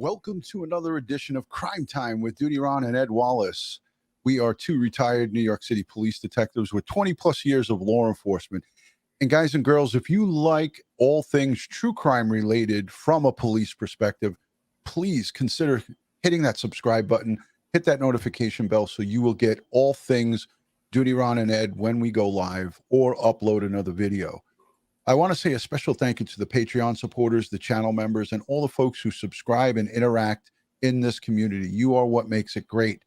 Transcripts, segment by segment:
Welcome to another edition of Crime Time with DutyRon and Ed Wallace. We are two retired New York City police detectives with 20 plus years of law enforcement. And guys and girls, if you like all things true crime related from a police perspective, please consider hitting that subscribe button, hit that notification bell so you will get all things DutyRon and Ed when we go live or upload another video. I want to say a special thank you to the Patreon supporters, the channel members, and all the folks who subscribe and interact in this community. You are what makes it great.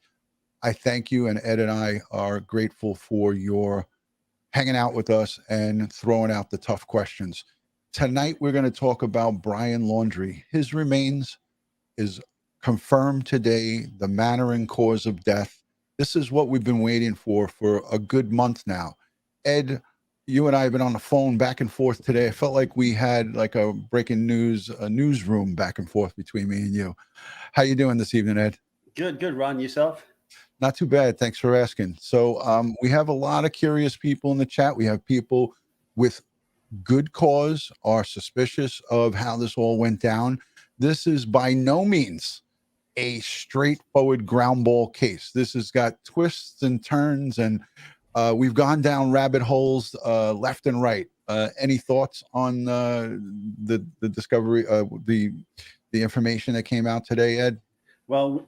I thank you, and Ed and I are grateful for your hanging out with us and throwing out the tough questions. Tonight, we're going to talk about Brian Laundrie. His remains is confirmed today, the manner and cause of death. This is what we've been waiting for a good month now. Ed, you and I have been on the phone back and forth today. I felt like we had like a breaking news, a newsroom back and forth between me and you. How you doing this evening, Ed? Good, Ron. Yourself? Not too bad. Thanks for asking. So we have a lot of curious people in the chat. We have people with good cause, are suspicious of how this all went down. This is by no means a straightforward ground ball case. This has got twists and turns, and we've gone down rabbit holes left and right. Any thoughts on the discovery, the information that came out today, Ed? Well,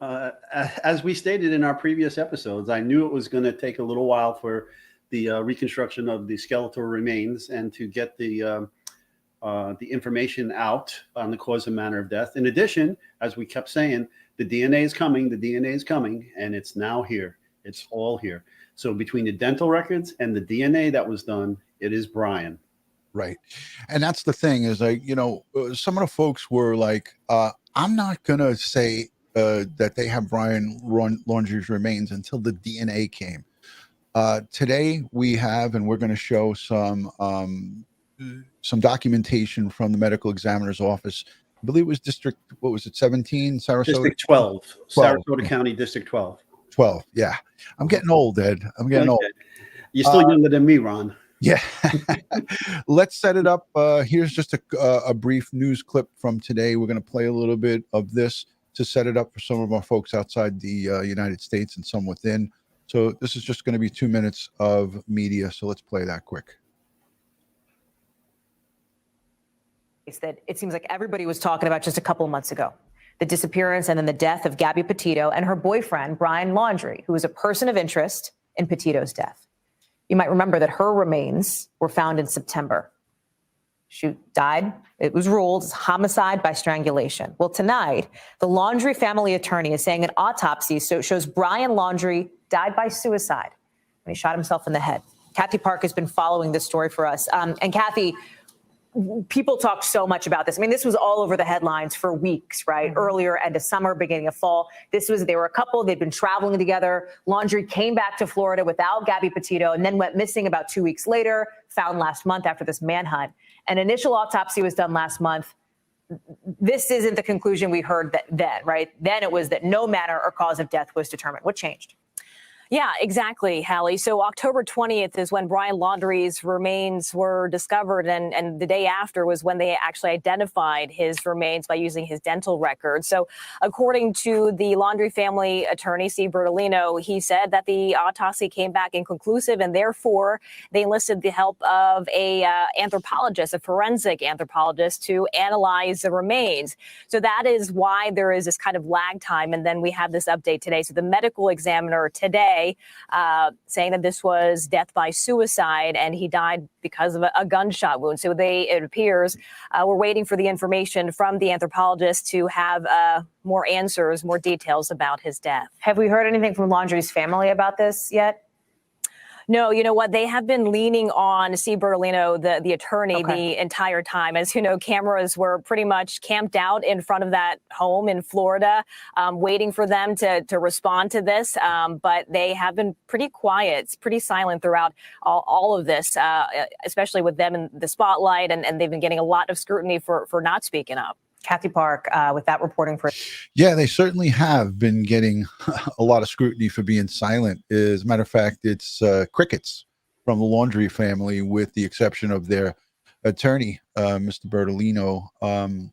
as we stated in our previous episodes, I knew it was going to take a little while for the reconstruction of the skeletal remains and to get the information out on the cause and manner of death. In addition, as we kept saying, the DNA is coming, and it's now here. It's all here. So between the dental records and the DNA that was done, it is Brian. Right. And that's the thing is, like, you know, some of the folks were like, I'm not going to say that they have Brian Laundrie's remains until the DNA came. Today we have, and we're going to show some documentation from the medical examiner's office. I believe it was district, what was it, 17, Sarasota? District 12. Sarasota County, District 12. 12, yeah. I'm getting old, Ed. I'm getting old. You're still younger than me, Ron. Yeah. Let's set it up. Here's just a brief news clip from today. We're going to play a little bit of this to set it up for some of our folks outside the United States and some within. So this is just going to be 2 minutes of media. So let's play that quick. That it seems like everybody was talking about just a couple of months ago. The disappearance and then the death of Gabby Petito and her boyfriend, Brian Laundrie, who was a person of interest in Petito's death. You might remember that her remains were found in September. She died. It was ruled as homicide by strangulation. Well, tonight, the Laundrie family attorney is saying an autopsy shows Brian Laundrie died by suicide when he shot himself in the head. Kathy Park has been following this story for us. And Kathy, people talk so much about this. I mean, this was all over the headlines for weeks, right? Earlier, end of summer, beginning of fall. They were a couple. They'd been traveling together. Laundrie came back to Florida without Gabby Petito and then went missing about 2 weeks later, found last month after this manhunt. An initial autopsy was done last month. This isn't the conclusion we heard then, right? Then it was that no manner or cause of death was determined. What changed? Yeah, exactly, Hallie. So October 20th is when Brian Laundrie's remains were discovered, and the day after was when they actually identified his remains by using his dental records. So according to the Laundrie family attorney, Steve Bertolino, he said that the autopsy came back inconclusive, and therefore they enlisted the help of a anthropologist, a forensic anthropologist, to analyze the remains. So that is why there is this kind of lag time, and then we have this update today. So the medical examiner today saying that this was death by suicide and he died because of a gunshot wound. So it appears we're waiting for the information from the anthropologist to have more answers, more details about his death. Have we heard anything from Laundrie's family about this yet? No, you know what? They have been leaning on Steve Bertolino, the attorney, the entire time. As you know, cameras were pretty much camped out in front of that home in Florida, waiting for them to respond to this. But they have been pretty quiet. It's pretty silent throughout all of this, especially with them in the spotlight. And they've been getting a lot of scrutiny for not speaking up. Kathy Park with that reporting for. Yeah, they certainly have been getting a lot of scrutiny for being silent. As a matter of fact, it's crickets from the Laundrie family, with the exception of their attorney, Mr. Bertolino.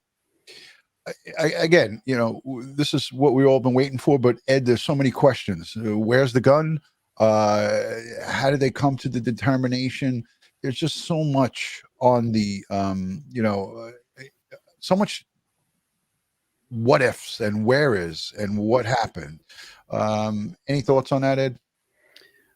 again, this is what we've all been waiting for. But Ed, there's so many questions. Where's the gun? How did they come to the determination? There's just so much on the, so much what ifs and where is and what happened. Any thoughts on that, Ed?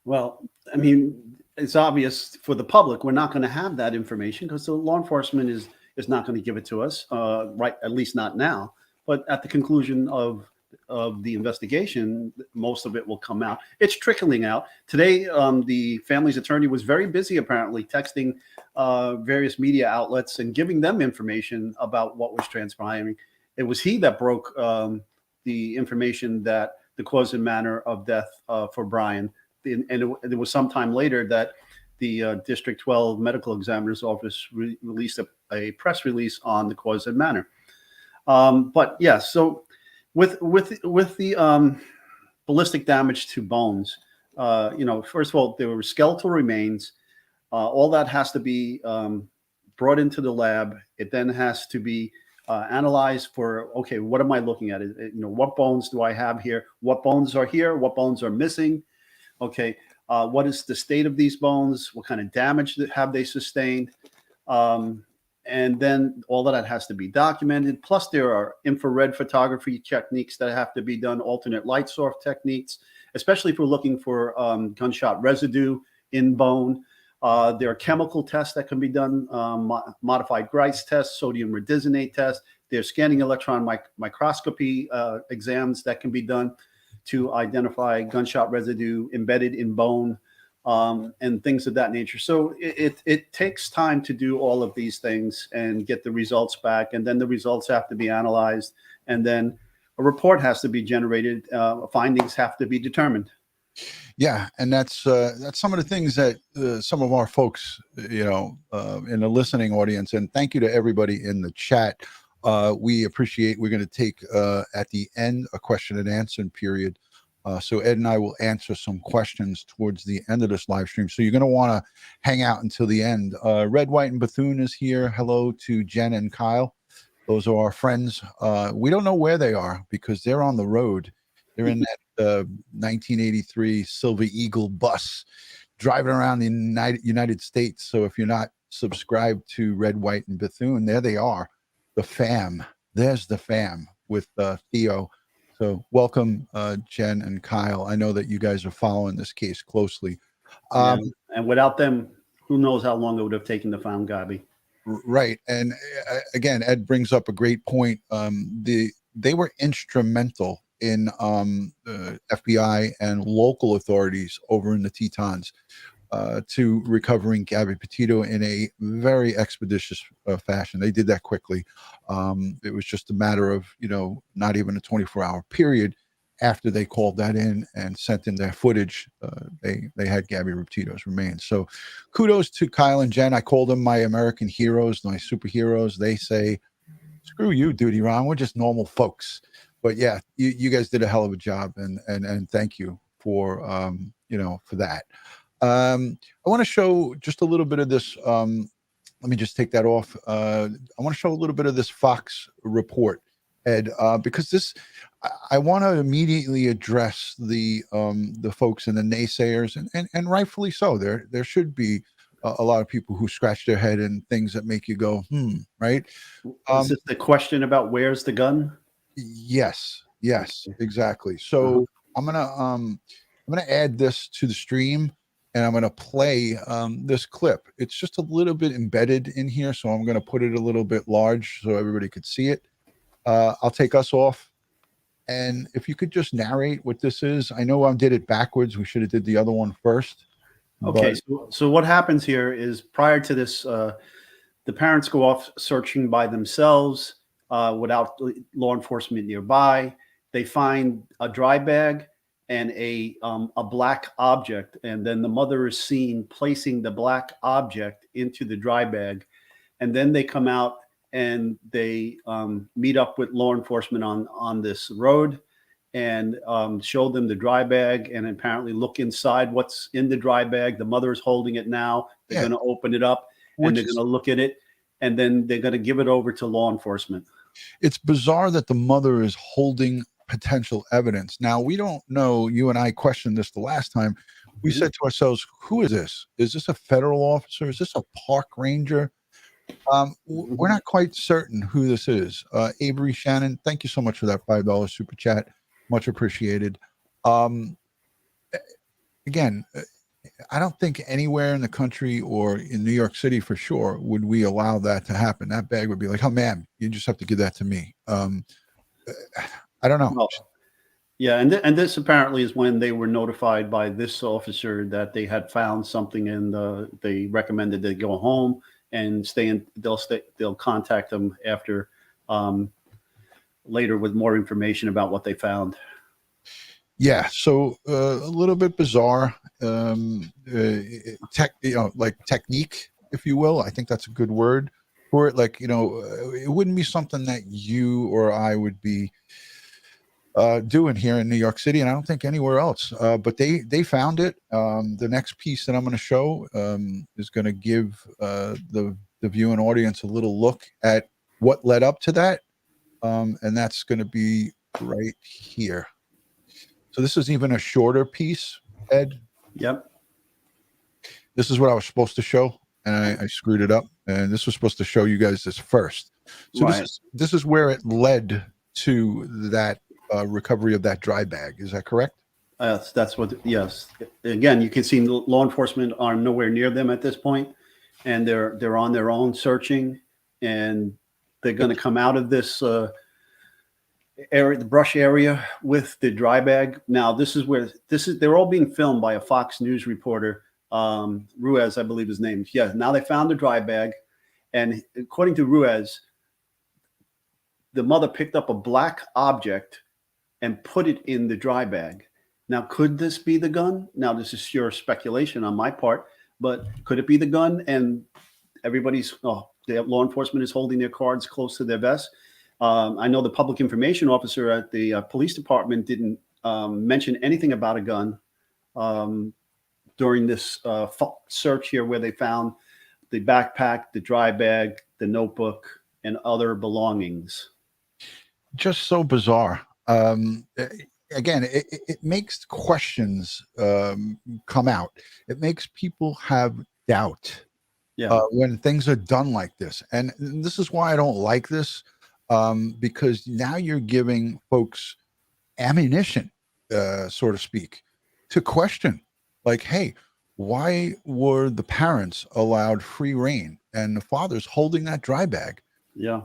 Well, I mean, it's obvious for the public we're not going to have that information because the law enforcement is not going to give it to us, right? At least not now. But at the conclusion of the investigation, most of it will come out. It's trickling out. Today, the family's attorney was very busy, apparently, texting various media outlets and giving them information about what was transpiring. It was he that broke the information that the cause and manner of death for Brian. And it was sometime later that the District 12 Medical Examiner's Office released a press release on the cause and manner. But yeah, so with the ballistic damage to bones, first of all, there were skeletal remains. All that has to be brought into the lab. It then has to be analyzed for, okay, what am I looking at? What bones do I have here? What bones are here? What bones are missing? Okay, what is the state of these bones? What kind of damage have they sustained? And then all of that has to be documented. Plus, there are infrared photography techniques that have to be done, alternate light source techniques, especially if we're looking for gunshot residue in bone. There are chemical tests that can be done, modified Grice tests, sodium rhodizonate tests. There's scanning electron microscopy exams that can be done to identify gunshot residue embedded in bone, and things of that nature. So it takes time to do all of these things and get the results back. And then the results have to be analyzed. And then a report has to be generated. Findings have to be determined. Yeah, and that's some of the things that some of our folks, in the listening audience, and thank you to everybody in the chat. We appreciate. We're going to take at the end a question and answer period. So Ed and I will answer some questions towards the end of this live stream. So you're going to want to hang out until the end. Red, White, and Bethune is here. Hello to Jen and Kyle. Those are our friends. We don't know where they are because they're on the road. They're in that 1983 Silver Eagle bus driving around the United States. So if you're not subscribed to Red, White, and Bethune, there they are. The fam. There's the fam with Theo. So welcome, Jen and Kyle. I know that you guys are following this case closely. And without them, who knows how long it would have taken to find Gabby. Right. And again, Ed brings up a great point. They were instrumental in FBI and local authorities over in the Tetons to recovering Gabby Petito in a very expeditious fashion. They did that quickly. It was just a matter of, not even a 24-hour period after they called that in and sent in their footage. They had Gabby Petito's remains. So kudos to Kyle and Jen. I call them my American heroes, my superheroes. They say, screw you, DutyRon. We're just normal folks. But yeah, you guys did a hell of a job, and thank you for for that. I want to show just a little bit of this. Let me just take that off. I want to show a little bit of this Fox report, Ed, because I want to immediately address the folks and the naysayers, and rightfully so. There should be a lot of people who scratch their head and things that make you go, right? Is this the question about where's the gun? Yes, exactly. So I'm gonna add this to the stream, and I'm gonna play this clip. It's just a little bit embedded in here, so I'm gonna put it a little bit large so everybody could see it. I'll take us off, and if you could just narrate what this is. I know I did it backwards. We should have did the other one first. Okay, so what happens here is prior to this, the parents go off searching by themselves without law enforcement nearby. They find a dry bag and a black object, and then the mother is seen placing the black object into the dry bag, and then they come out and they meet up with law enforcement on this road and show them the dry bag and apparently look inside what's in the dry bag. The mother is holding it now. They're going to open it up and they're going to look at it, and then they're going to give it over to law enforcement. It's bizarre that the mother is holding potential evidence. Now, we don't know. You and I questioned this the last time. We said to ourselves, who is this? Is this a federal officer? Is this a park ranger? We're not quite certain who this is. Avery Shannon, thank you so much for that $5 super chat. Much appreciated. Again, I don't think anywhere in the country or in New York City for sure would we allow that to happen. That bag would be like, oh, ma'am, you just have to give that to me. I don't know. Well, yeah, and this apparently is when they were notified by this officer that they had found something, and they recommended they go home and stay in. They'll contact them after later with more information about what they found. Yeah, so a little bit bizarre, like technique, if you will. I think that's a good word for it. Like, it wouldn't be something that you or I would be doing here in New York City, and I don't think anywhere else. But they found it. The next piece that I'm going to show is going to give the viewing audience a little look at what led up to that, and that's going to be right here. So this is even a shorter piece, Ed. Yep. This is what I was supposed to show, and I screwed it up. And this was supposed to show you guys this first. So Right. this is where it led to that recovery of that dry bag. Is that correct? That's what. Yes. Again, you can see law enforcement are nowhere near them at this point, and they're on their own searching, and they're going to come out of this area, the brush area, with the dry bag. Now, they're all being filmed by a Fox News reporter, Ruiz, I believe his name. Yeah. Now they found the dry bag, and according to Ruiz, the mother picked up a black object and put it in the dry bag. Now, could this be the gun? Now, this is pure speculation on my part, but could it be the gun? And the law enforcement is holding their cards close to their vest. I know the public information officer at the police department didn't mention anything about a gun during this search here, where they found the backpack, the dry bag, the notebook, and other belongings. Just so bizarre. Again, it makes questions come out. It makes people have doubt when things are done like this. And this is why I don't like this. Because now you're giving folks ammunition, so to speak, to question, like, hey, why were the parents allowed free reign and the father's holding that dry bag? Yeah.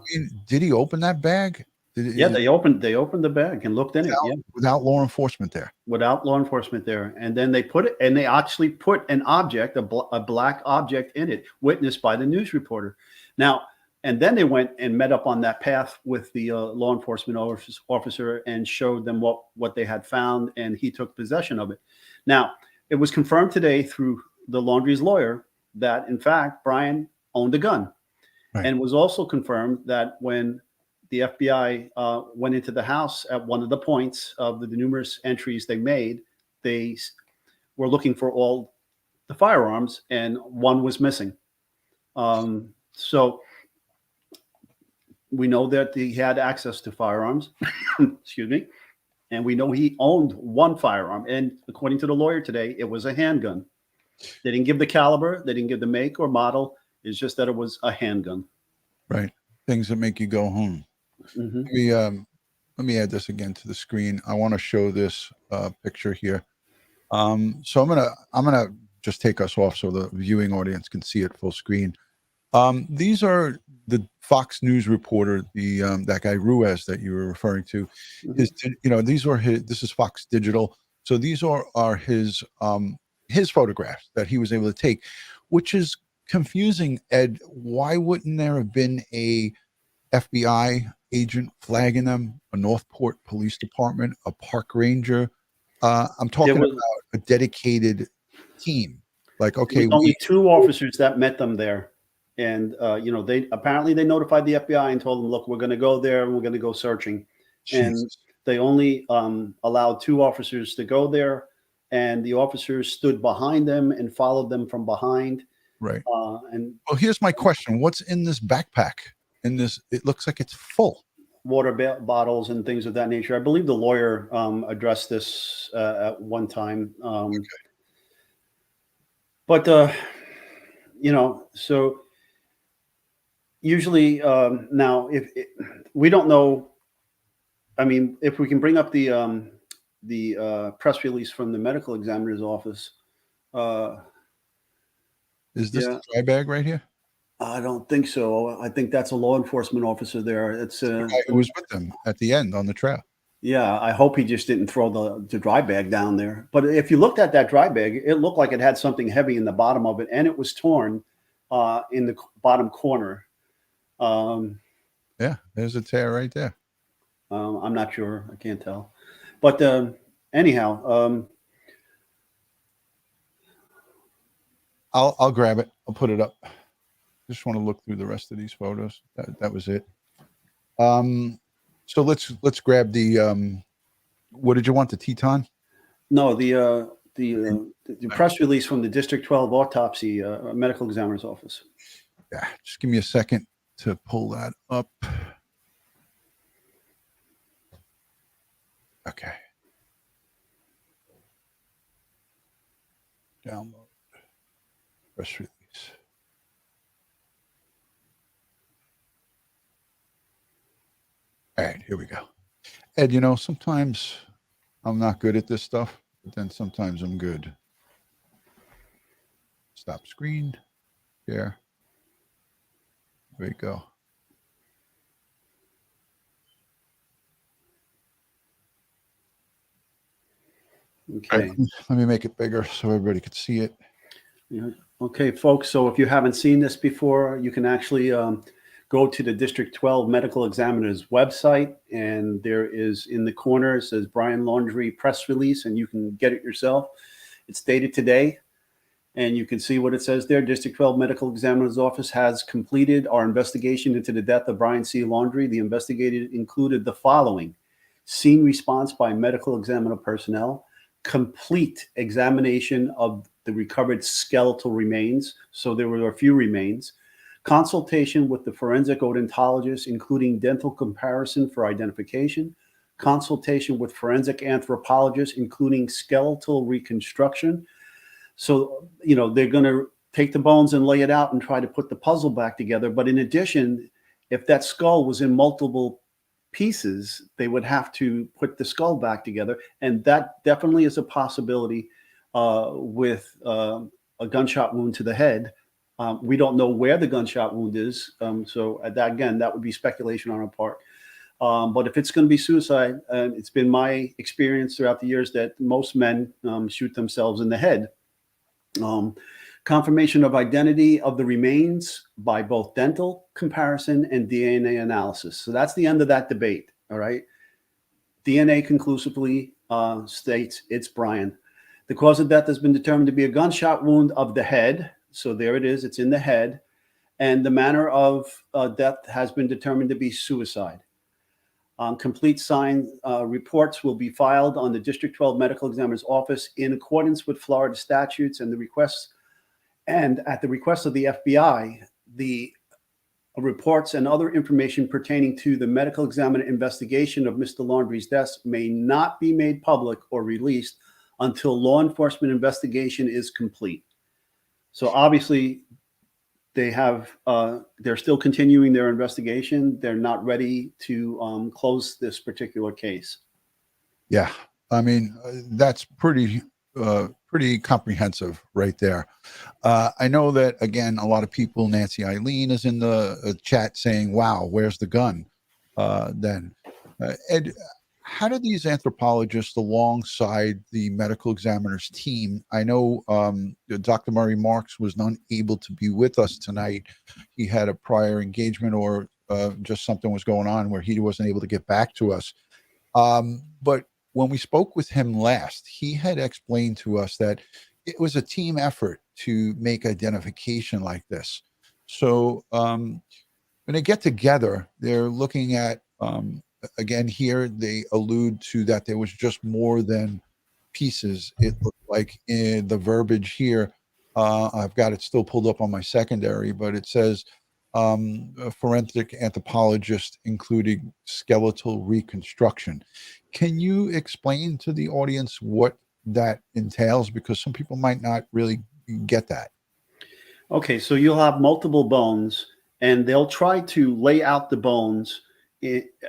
Did he open that bag? They opened the bag and looked in it. Yeah. Without law enforcement there. Without law enforcement there. And then they actually put an object, a black object in it, witnessed by the news reporter. Now, and then they went and met up on that path with the law enforcement officer and showed them what they had found, and he took possession of it. Now, it was confirmed today through the Laundrie's lawyer that, in fact, Brian owned a gun. Right. And it was also confirmed that when the FBI went into the house at one of the points of the numerous entries they made, they were looking for all the firearms, and one was missing. So we know that he had access to firearms, excuse me, and we know he owned one firearm. And according to the lawyer today, it was a handgun. They didn't give the caliber, they didn't give the make or model. It's just that it was a handgun. Right. Things that make you go home. Mm-hmm. Let me add this again to the screen. I want to show this picture here. So I'm gonna just take us off so the viewing audience can see it full screen. These are the Fox News reporter, that guy Ruiz that you were referring to. This is Fox Digital. So these are his photographs that he was able to take, which is confusing. Ed, why wouldn't there have been a FBI agent flagging them, a Northport Police Department, a park ranger? I'm talking about a dedicated team. Like, okay, only two officers that met them there. And, they notified the FBI and told them, look, we're going to go there and we're going to go searching. Jesus. And they only allowed two officers to go there, and the officers stood behind them and followed them from behind. Right. Well, here's my question. What's in this backpack? It looks like it's full. bottles and things of that nature. I believe the lawyer addressed this at one time. But so usually now, if we don't know, I mean, if we can bring up the press release from the medical examiner's office. Is this the dry bag right here? I don't think so. I think that's a law enforcement officer there. It's the guy who was with them at the end on the trail. Yeah, I hope he just didn't throw the dry bag down there. But if you looked at that dry bag, it looked like it had something heavy in the bottom of it, and it was torn in the bottom corner. Yeah, there's a tear right there. I'm not sure. I can't tell. But anyhow, I'll grab it. I'll put it up. Just want to look through the rest of these photos. That was it. So let's grab the what did you want, the Teton? No, the press release from the District 12 autopsy medical examiner's office. Yeah, just give me a second to pull that up. Okay. Download press release. All right, here we go. Ed, sometimes I'm not good at this stuff, but then sometimes I'm good. Stop screen. There. There we go. Okay. Right, let me make it bigger so everybody could see it. Yeah. Okay, folks. So if you haven't seen this before, you can actually go to the District 12 Medical Examiner's website, and there is in the corner, it says Brian Laundrie press release, and you can get it yourself. It's dated today, and you can see what it says there. District 12 Medical Examiner's Office has completed our investigation into the death of Brian C. Laundrie. The investigation included the following: scene response by medical examiner personnel, complete examination of the recovered skeletal remains. So there were a few remains. Consultation with the forensic odontologist, including dental comparison for identification. Consultation with forensic anthropologist, including skeletal reconstruction. So, they're going to take the bones and lay it out and try to put the puzzle back together. But in addition, if that skull was in multiple pieces, they would have to put the skull back together. And that definitely is a possibility with a gunshot wound to the head. We don't know where the gunshot wound is. So that would be speculation on our part. But if it's going to be suicide, it's been my experience throughout the years that most men shoot themselves in the head. Confirmation of identity of the remains by both dental comparison and DNA analysis. So that's the end of that debate. All right. DNA conclusively states it's Brian. The cause of death has been determined to be a gunshot wound of the head. So there it is. It's in the head. And the manner of death has been determined to be suicide. Complete signed reports will be filed on the District 12 Medical Examiner's Office in accordance with Florida statutes and the requests. And at the request of the FBI, the reports and other information pertaining to the medical examiner investigation of Mr. Laundrie's death may not be made public or released until law enforcement investigation is complete. So obviously, they're still continuing their investigation. They're not ready to close this particular case. Yeah, I mean, that's pretty comprehensive right there. I know that, again, a lot of people, Nancy Eileen is in the chat saying, wow, where's the gun? Ed, how do these anthropologists alongside the medical examiner's team, I know Dr. Murray Marks was not able to be with us tonight. He had a prior engagement or just something was going on where he wasn't able to get back to us. But when we spoke with him last, he had explained to us that it was a team effort to make identification like this. So when they get together, they're looking at, again, here they allude to that there was just more than pieces. It looked like in the verbiage here, I've got it still pulled up on my secondary, but it says a forensic anthropologist, including skeletal reconstruction. Can you explain to the audience what that entails? Because some people might not really get that. Okay, so you'll have multiple bones, and they'll try to lay out the bones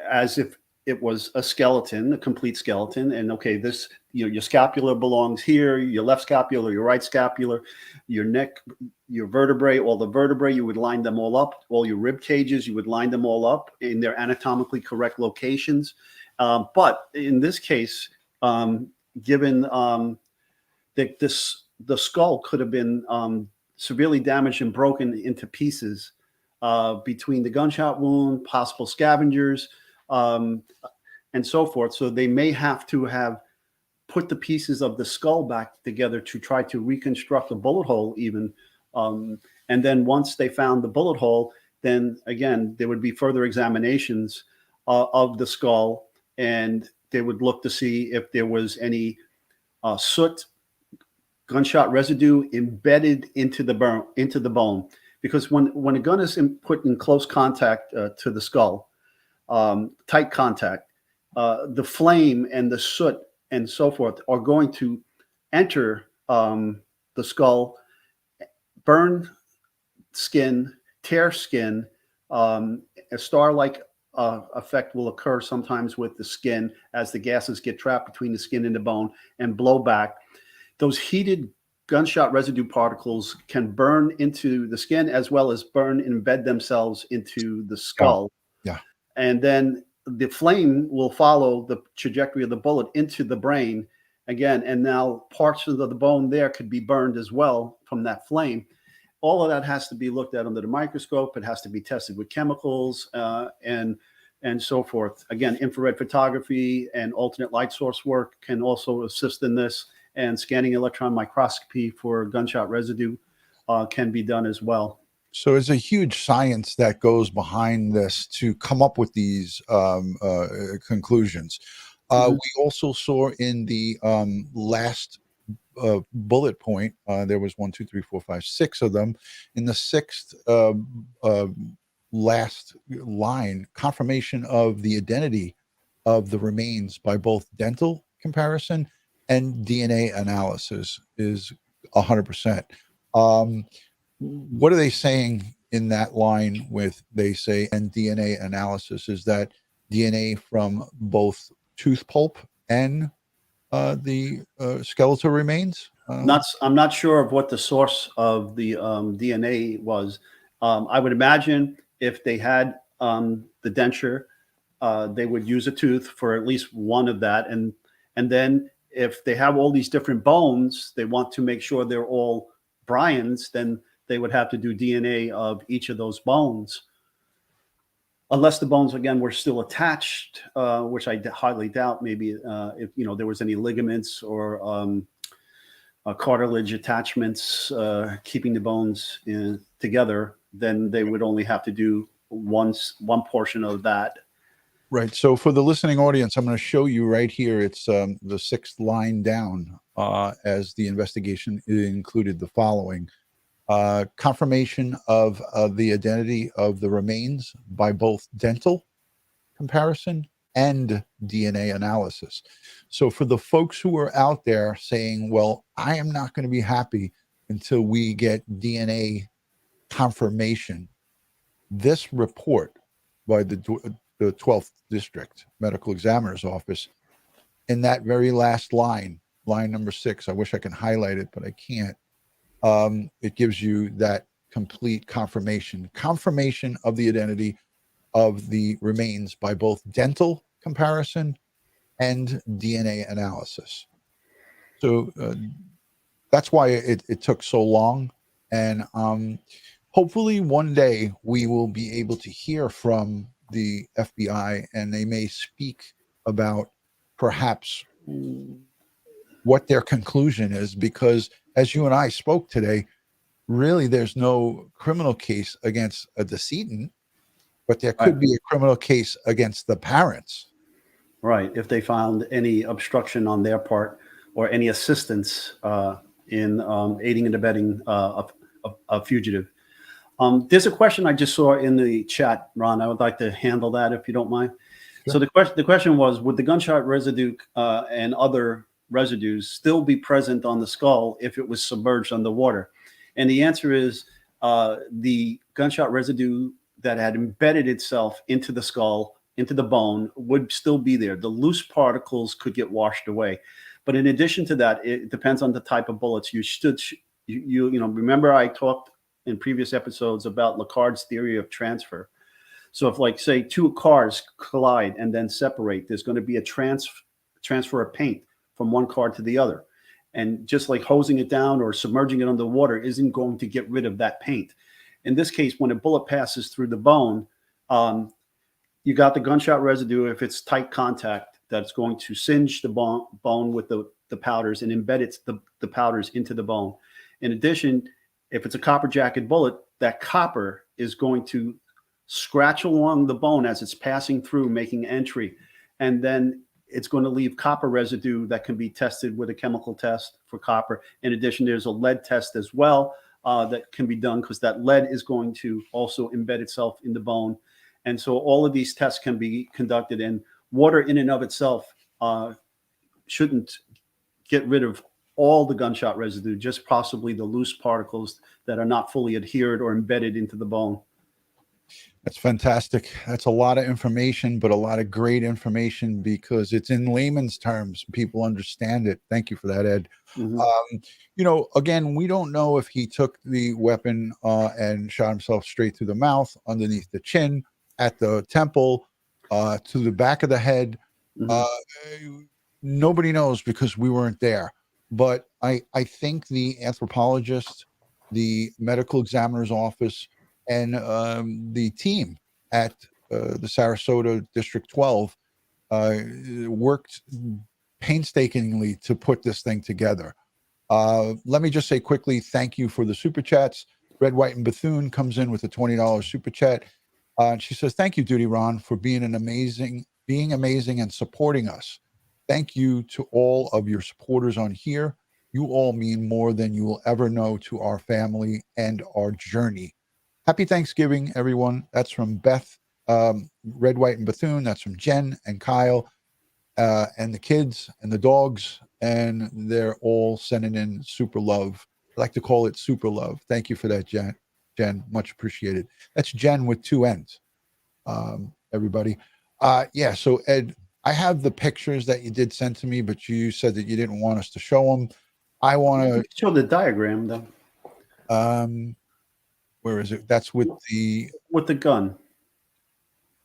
as if it was a skeleton, a complete skeleton. And okay, this, your scapula belongs here, your left scapula, your right scapula, your neck, your vertebrae, all the vertebrae, you would line them all up. All your rib cages, you would line them all up in their anatomically correct locations. But in this case, given that the skull could have been severely damaged and broken into pieces between the gunshot wound, possible scavengers, and so forth. So they may have to have put the pieces of the skull back together to try to reconstruct a bullet hole even. And then once they found the bullet hole, then again, there would be further examinations of the skull, and they would look to see if there was any soot, gunshot residue embedded into the bone, because when a gun is put in close contact to the skull, tight contact, the flame and the soot and so forth are going to enter the skull, burn skin, tear skin. A star-like effect will occur sometimes with the skin as the gases get trapped between the skin and the bone and blow back. Those heated gunshot residue particles can burn into the skin as well as burn and embed themselves into the skull. Yeah. And then the flame will follow the trajectory of the bullet into the brain again. And now parts of the bone there could be burned as well from that flame. All of that has to be looked at under the microscope. It has to be tested with chemicals and so forth. Again, infrared photography and alternate light source work can also assist in this. And scanning electron microscopy for gunshot residue can be done as well. So there's a huge science that goes behind this to come up with these conclusions. We also saw in the last bullet point, there was 1, 2, 3, 4, 5, 6 of them. In the sixth last line, confirmation of the identity of the remains by both dental comparison and DNA analysis is 100%. What are they saying in that line with, they say, and DNA analysis? Is that DNA from both tooth pulp and the skeletal remains? I'm not sure of what the source of the DNA was. I would imagine if they had the denture, they would use a tooth for at least one of that. And then if they have all these different bones, they want to make sure they're all Brian's, then they would have to do DNA of each of those bones. Unless the bones, again, were still attached, which I highly doubt. Maybe if there was any ligaments or cartilage attachments keeping the bones together, then they would only have to do one portion of that. Right. So for the listening audience, I'm going to show you right here. It's the sixth line down as the investigation included the following. Confirmation of the identity of the remains by both dental comparison and DNA analysis. So for the folks who are out there saying, well, I am not going to be happy until we get DNA confirmation, this report by the 12th District Medical Examiner's Office, in that very last line number 6, I wish I could highlight it, but I can't. It gives you that complete confirmation of the identity of the remains by both dental comparison and DNA analysis. So that's why it took so long. And hopefully one day we will be able to hear from the FBI, and they may speak about perhaps what their conclusion is, because as you and I spoke today, really there's no criminal case against a decedent, but there could be a criminal case against the parents. Right. If they found any obstruction on their part or any assistance in aiding and abetting a fugitive. There's a question I just saw in the chat, Ron. I would like to handle that if you don't mind. Sure. So the question was, would the gunshot residue and other residues still be present on the skull if it was submerged underwater? And the answer is the gunshot residue that had embedded itself into the skull, into the bone, would still be there. The loose particles could get washed away. But in addition to that, it depends on the type of bullets. You know, remember I talked in previous episodes about Lacard's theory of transfer. So if, like, say, two cars collide and then separate, there's going to be a transfer of paint from one car to the other. And just like hosing it down or submerging it underwater isn't going to get rid of that paint. In this case, when a bullet passes through the bone, you got the gunshot residue. If it's tight contact, that's going to singe the bone with the powders and embed the powders into the bone. In addition, if it's a copper jacket bullet, that copper is going to scratch along the bone as it's passing through, making entry. And then it's going to leave copper residue that can be tested with a chemical test for copper. In addition, there's a lead test as well that can be done, because that lead is going to also embed itself in the bone. And so all of these tests can be conducted, and water in and of itself shouldn't get rid of all the gunshot residue, just possibly the loose particles that are not fully adhered or embedded into the bone. That's fantastic. That's a lot of information, but a lot of great information because it's in layman's terms. People understand it. Thank you for that, Ed. Mm-hmm. You know, again, we don't know if he took the weapon and shot himself straight through the mouth, underneath the chin, at the temple, to the back of the head. Mm-hmm. Nobody knows because we weren't there. But I think the anthropologist, the medical examiner's office, and the team at the Sarasota District 12 worked painstakingly to put this thing together. Let me just say quickly, thank you for the super chats. Red, White, and Bethune comes in with a $20 super chat. She says, thank you, DutyRon, for being amazing and supporting us. Thank you to all of your supporters on here. You all mean more than you will ever know to our family and our journey. Happy Thanksgiving, everyone. That's from Beth, Red, White, and Bethune. That's from Jen and Kyle and the kids and the dogs. And they're all sending in super love. I like to call it super love. Thank you for that, Jen. Jen, much appreciated. That's Jen with two N's, everybody. Yeah, so Ed, I have the pictures that you did send to me, but you said that you didn't want us to show them. I want to show the diagram, though. Where is it? That's with the gun.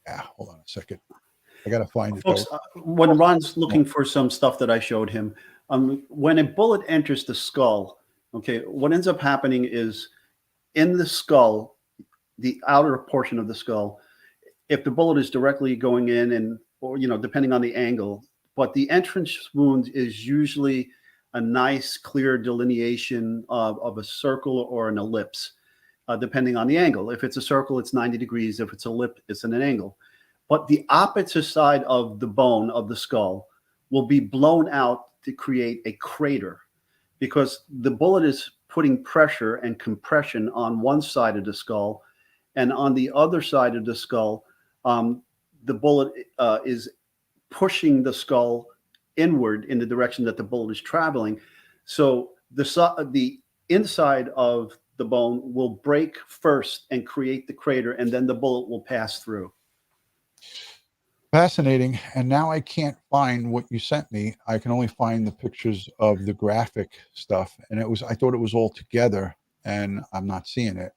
Yeah, hold on a second. I gotta find it. Folks, when Ron's looking for some stuff that I showed him, when a bullet enters the skull, okay, what ends up happening is in the skull, the outer portion of the skull, if the bullet is directly going in or depending on the angle, but the entrance wound is usually a nice clear delineation of a circle or an ellipse, depending on the angle. If it's a circle, it's 90 degrees. If it's a lip, it's in an angle. But the opposite side of the bone of the skull will be blown out to create a crater, because the bullet is putting pressure and compression on one side of the skull, and on the other side of the skull, the bullet is pushing the skull inward in the direction that the bullet is traveling. So the inside of the bone will break first and create the crater, and then the bullet will pass through. Fascinating. And now I can't find what you sent me. I can only find the pictures of the graphic stuff, and I thought it was all together, and I'm not seeing it.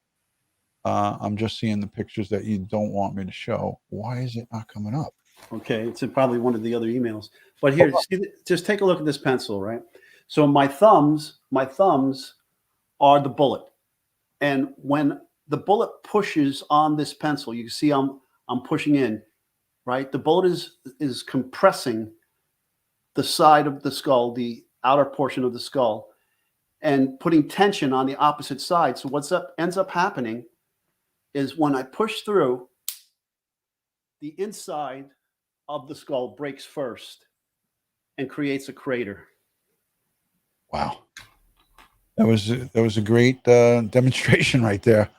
I'm just seeing the pictures that you don't want me to show. Why is it not coming up? Okay, it's in probably one of the other emails. But here, just take a look at this pencil, right? So my thumbs are the bullet. And when the bullet pushes on this pencil, you can see I'm pushing in, right? The bullet is compressing the side of the skull, the outer portion of the skull, and putting tension on the opposite side. So ends up happening is when I push through, the inside of the skull breaks first and creates a crater. Wow. That was a great demonstration right there.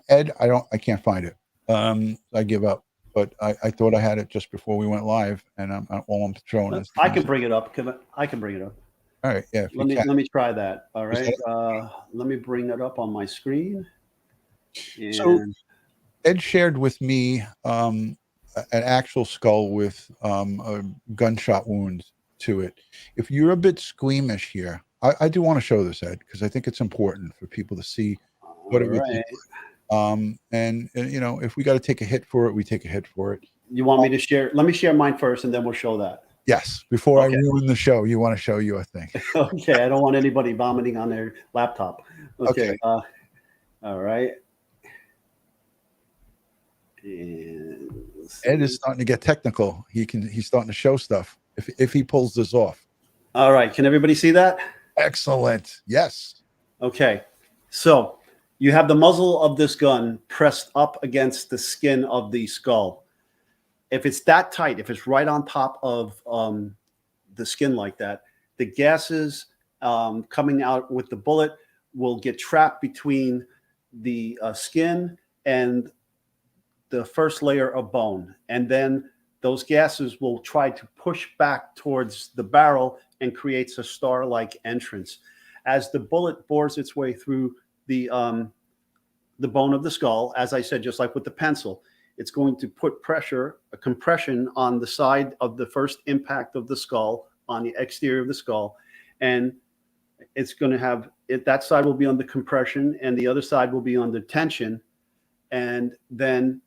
Ed, I can't find it. I give up. But I thought I had it just before we went live, and all I'm showing is. I can bring it up. I can bring it up. All right, yeah. Let me try that. All right. that Let me bring it up on my screen. And So Ed shared with me an actual skull with a gunshot wound to it. If you're a bit squeamish here, I do want to show this, Ed, because I think it's important for people to see what it would look like. And you know, if we got to take a hit for it, we take a hit for it. You want me to share? Let me share mine first, and then we'll show that. Yes, before I ruin the show, you want to show your thing. Okay, I don't want anybody vomiting on their laptop. Okay. All right. And Ed is starting to get technical. He's starting to show stuff if he pulls this off. All right. Can everybody see that? Excellent. Yes. Okay. So you have the muzzle of this gun pressed up against the skin of the skull. If it's that tight, if it's right on top of the skin like that, the gases coming out with the bullet will get trapped between the skin and the first layer of bone. And then those gases will try to push back towards the barrel and creates a star-like entrance. As the bullet bores its way through the bone of the skull, as I said, just like with the pencil, it's going to put pressure, a compression on the side of the first impact of the skull, on the exterior of the skull. And it's going to have, that side will be under compression and the other side will be under tension. And then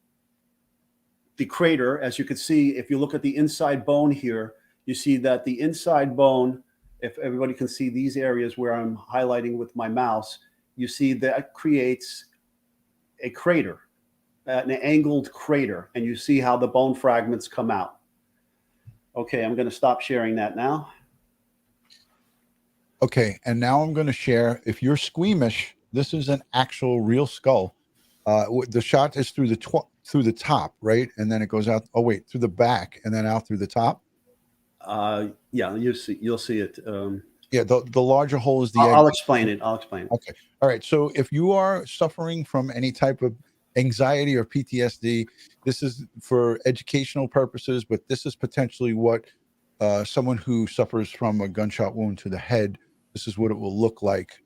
the crater, as you can see, if you look at the inside bone here, you see that the inside bone, if everybody can see these areas where I'm highlighting with my mouse, you see that creates a crater, an angled crater, and you see how the bone fragments come out. Okay, I'm going to stop sharing that now. Okay, and now I'm going to share. If you're squeamish, this is an actual real skull. The shot is through the top, right? And then it goes out. Oh wait, through the back and then out through the top. Yeah, you'll see it. Yeah, the larger hole is the. I'll explain it. Okay. All right. So if you are suffering from any type of anxiety or PTSD, this is for educational purposes, but this is potentially what someone who suffers from a gunshot wound to the head, this is what it will look like.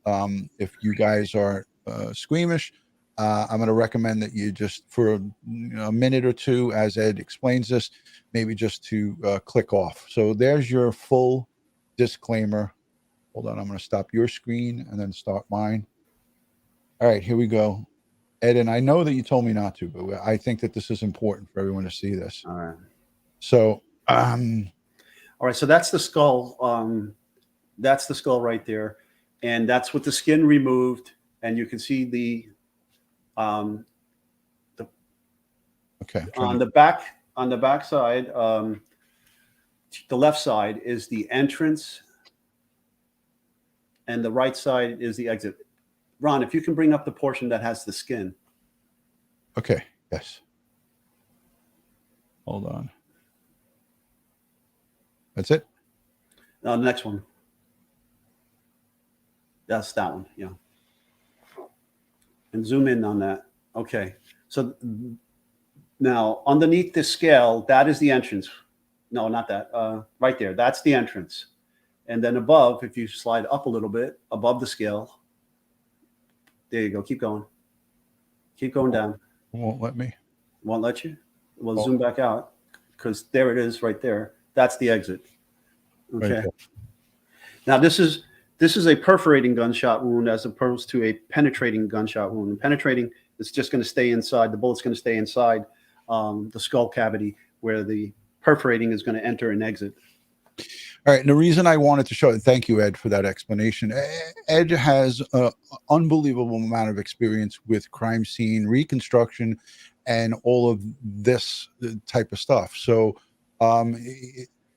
If you guys are squeamish, I'm going to recommend that you just, for a minute or two, as Ed explains this, maybe just to click off. So there's your full disclaimer. Hold on, I'm going to stop your screen and then start mine. All right, here we go. Ed, and I know that you told me not to, but I think that this is important for everyone to see this. All right. So, all right, so that's the skull. That's the skull right there. And that's with the skin removed. And you can see the okay. On the back side, the left side is the entrance and the right side is the exit. Ron, if you can bring up the portion that has the skin. Okay. Yes. Hold on. That's it? No, the next one. That's that one. Yeah. And zoom in on that. Okay. So now underneath the scale, that is the entrance. No, not that. Right there. That's the entrance. And then above, if you slide up a little bit above the scale, there you go. Keep going. Keep going down. It won't let me. Won't let you? We'll zoom back out because there it is right there. That's the exit. Okay. Right. Now this is a perforating gunshot wound as opposed to a penetrating gunshot wound. And penetrating is just going to stay inside. The bullet's going to stay inside the skull cavity, where the perforating is going to enter and exit. All right. And the reason I wanted to show it, thank you, Ed, for that explanation. Ed has an unbelievable amount of experience with crime scene reconstruction and all of this type of stuff. So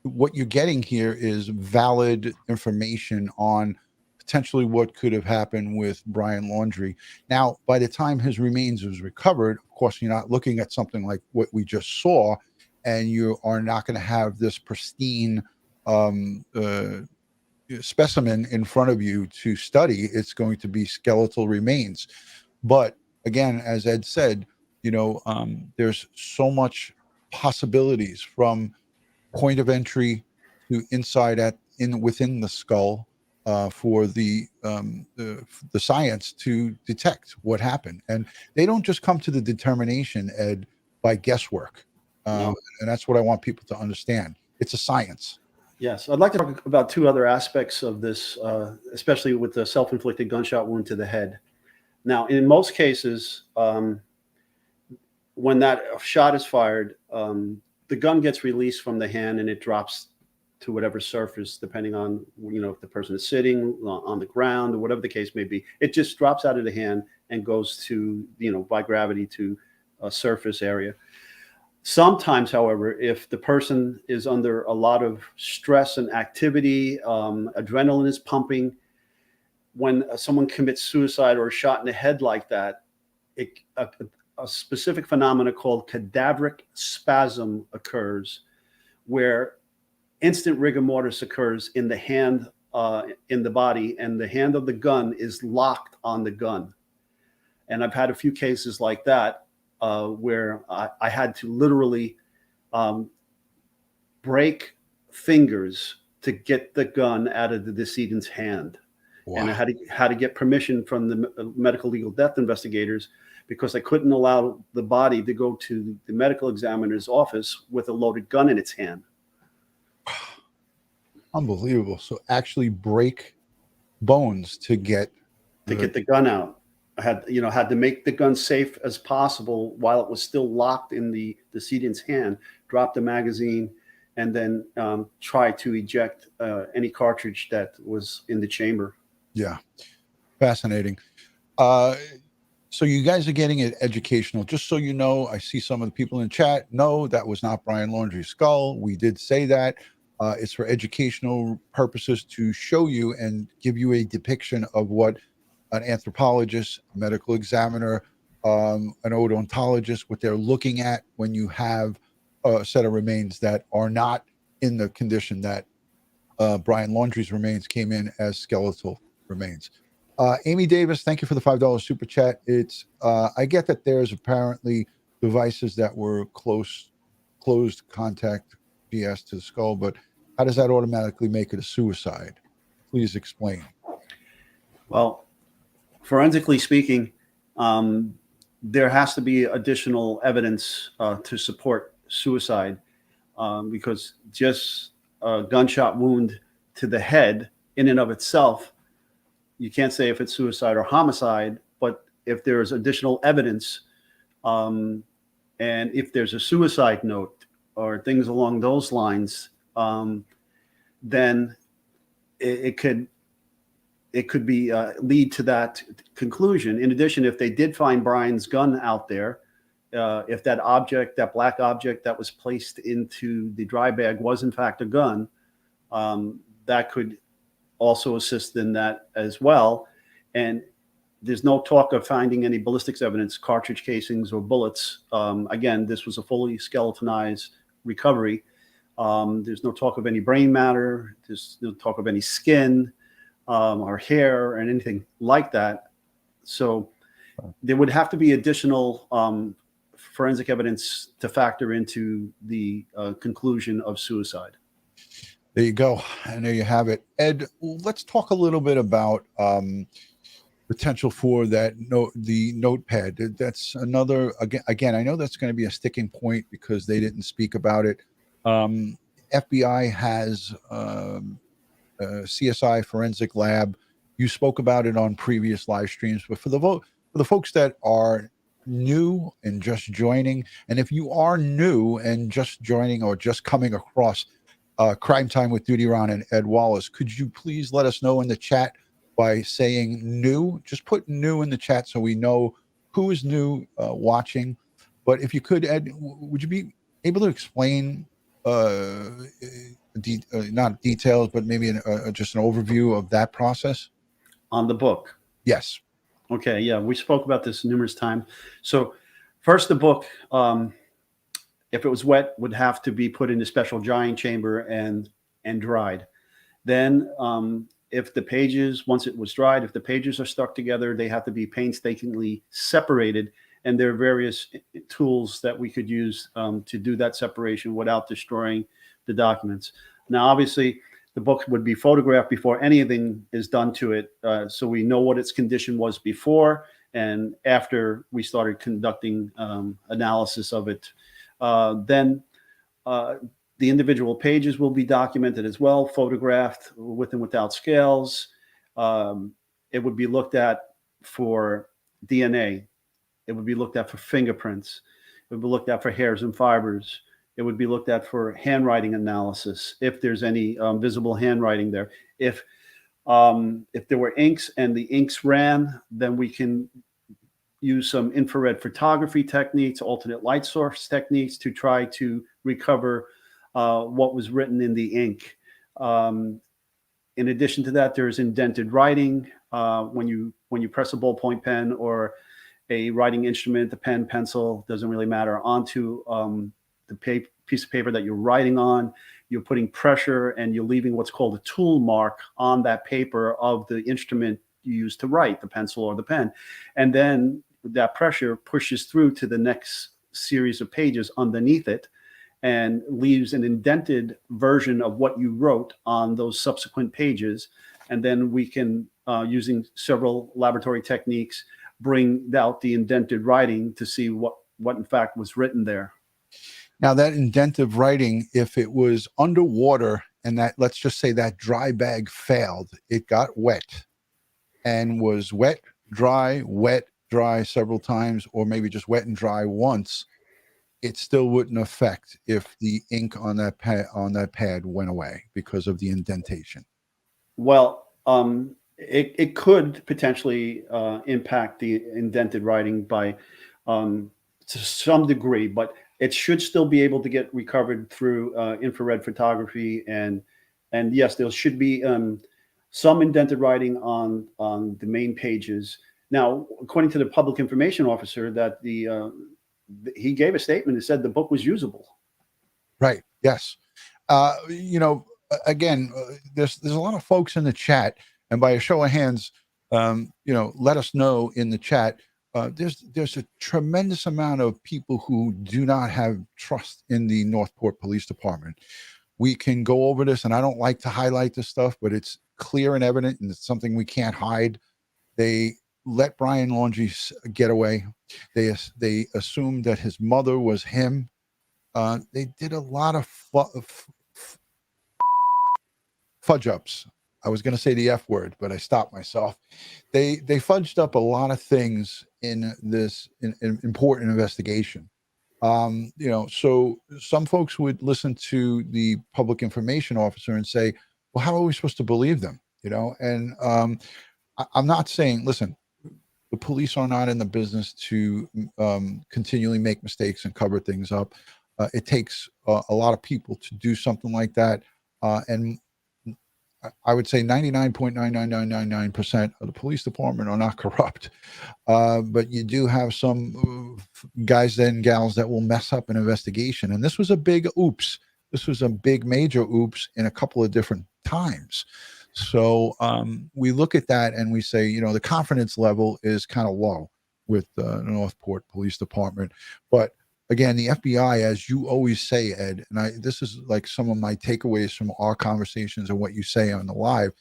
what you're getting here is valid information on potentially what could have happened with Brian Laundrie. Now, by the time his remains was recovered, of course, you're not looking at something like what we just saw, and you are not going to have this pristine specimen in front of you to study. It's going to be skeletal remains. But again, as Ed said, there's so much possibilities from point of entry to within the skull for the science to detect what happened. And they don't just come to the determination, Ed, by guesswork. No. And that's what I want people to understand. It's a science. Yes, I'd like to talk about two other aspects of this, especially with the self-inflicted gunshot wound to the head. Now, in most cases, when that shot is fired, the gun gets released from the hand and it drops to whatever surface, depending on, if the person is sitting on the ground or whatever the case may be. It just drops out of the hand and goes to, by gravity to a surface area. Sometimes, however, if the person is under a lot of stress and activity, adrenaline is pumping, when someone commits suicide or a shot in the head like that, a specific phenomena called cadaveric spasm occurs, where instant rigor mortis occurs in the hand, in the body, and the hand of the gun is locked on the gun. And I've had a few cases like that where I had to literally break fingers to get the gun out of the decedent's hand. Wow. And I had to get permission from the medical legal death investigators, because I couldn't allow the body to go to the medical examiner's office with a loaded gun in its hand. Unbelievable. So actually break bones to get the gun out. I had to make the gun safe as possible while it was still locked in the decedent's hand, drop the magazine, and then try to eject any cartridge that was in the chamber. Yeah. Fascinating. So you guys are getting it educational. Just so you know, I see some of the people in chat. No, that was not Brian Laundrie's skull. We did say that. It's for educational purposes to show you and give you a depiction of what an anthropologist, a medical examiner, an odontologist, what they're looking at when you have a set of remains that are not in the condition that Brian Laundrie's remains came in as skeletal remains. Amy Davis, thank you for the $5 super chat. It's I get that there's apparently devices that were closed contact BS to the skull, but how does that automatically make it a suicide? Please explain. Well, forensically speaking, there has to be additional evidence to support suicide, because just a gunshot wound to the head in and of itself, you can't say if it's suicide or homicide. But if there's additional evidence, and if there's a suicide note or things along those lines, then it could be lead to that conclusion. In addition, if they did find Brian's gun out there, if that object, that black object that was placed into the dry bag was in fact a gun, that could also assist in that as well. And there's no talk of finding any ballistics evidence, cartridge casings or bullets. Again, this was a fully skeletonized recovery. There's no talk of any brain matter. There's no talk of any skin or hair or anything like that. So there would have to be additional forensic evidence to factor into the conclusion of suicide. There you go. And there you have it. Ed, let's talk a little bit about potential for the notepad. That's another, again, I know that's going to be a sticking point because they didn't speak about it. FBI has a CSI forensic lab. You spoke about it on previous live streams, but for the folks that are new and just joining, and if you are new and just joining or just coming across Crime Time with DutyRon and Ed Wallace, could you please let us know in the chat by saying new? Just put new in the chat so we know who is new watching. But if you could, Ed, would you be able to explain not details, but maybe just an overview of that process? On the book? Yes. Okay, yeah, we spoke about this numerous times. So first, the book, if it was wet, would have to be put in a special drying chamber and dried. Then if the pages, once it was dried, if the pages are stuck together, they have to be painstakingly separated. And there are various tools that we could use to do that separation without destroying the documents. Now, obviously, the book would be photographed before anything is done to it, so we know what its condition was before and after we started conducting analysis of it. Then the individual pages will be documented as well, photographed with and without scales. It would be looked at for DNA. It would be looked at for fingerprints. It would be looked at for hairs and fibers. It would be looked at for handwriting analysis, if there's any visible handwriting there. If there were inks and the inks ran, then we can use some infrared photography techniques, alternate light source techniques to try to recover what was written in the ink. In addition to that, there's indented writing. When you press a ballpoint pen or a writing instrument, the pen, pencil, doesn't really matter, onto the piece of paper that you're writing on, you're putting pressure and you're leaving what's called a tool mark on that paper of the instrument you use to write, the pencil or the pen. And then that pressure pushes through to the next series of pages underneath it and leaves an indented version of what you wrote on those subsequent pages. And then we can, using several laboratory techniques, bring out the indented writing to see what in fact was written there. Now, that indentive writing, if it was underwater and that, let's just say that dry bag failed, it got wet and was wet, dry several times, or maybe just wet and dry once, it still wouldn't affect if the ink on that pad went away because of the indentation. Well, it could potentially impact the indented writing by to some degree, but it should still be able to get recovered through infrared photography, and yes, there should be some indented writing on the main pages. Now, according to the public information officer, that he gave a statement that said the book was usable. Right. Yes. Again, there's a lot of folks in the chat, and by a show of hands, let us know in the chat. There's a tremendous amount of people who do not have trust in the Northport Police Department. We can go over this, and I don't like to highlight this stuff, but it's clear and evident, and it's something we can't hide. They let Brian Laundrie get away. They assumed that his mother was him. They did a lot of fudge ups. I was going to say the F word, but I stopped myself. They fudged up a lot of things in this important investigation. So some folks would listen to the public information officer and say, well, how are we supposed to believe them? And I'm not saying, listen, the police are not in the business to continually make mistakes and cover things up. It takes a lot of people to do something like that. And I would say 99.99999% of the police department are not corrupt. But you do have some guys and gals that will mess up an investigation. And this was a big oops. This was a big major oops in a couple of different times. So we look at that and we say, the confidence level is kind of low with the Northport Police Department. But again, the FBI, as you always say, Ed, and this is like some of my takeaways from our conversations and what you say on the live,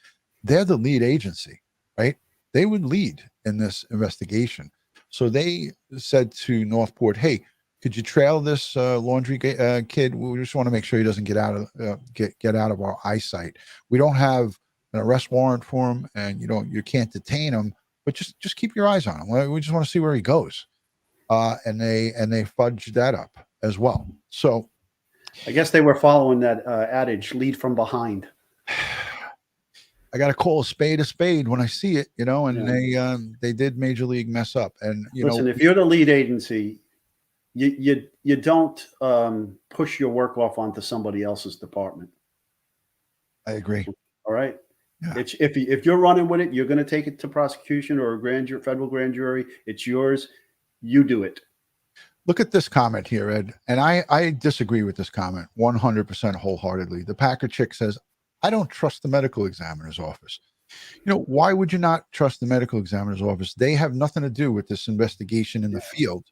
they're the lead agency, right? They would lead in this investigation. So they said to Northport, hey, could you trail this Laundrie kid? We just want to make sure he doesn't get out of our eyesight. We don't have an arrest warrant for him, and you can't detain him, but just keep your eyes on him. We just want to see where he goes. And they fudged that up as well. So I guess they were following that adage, lead from behind. I got to call a spade when I see it, and yeah. They did major league mess up. And listen, if you're the lead agency, you don't push your work off onto somebody else's department. I agree. All right. Yeah. If you're running with it, you're going to take it to prosecution or a federal grand jury. It's yours. You do it. Look at this comment here, Ed. And I disagree with this comment 100% wholeheartedly. The Packer chick says, I don't trust the medical examiner's office. Why would you not trust the medical examiner's office? They have nothing to do with this investigation in the field.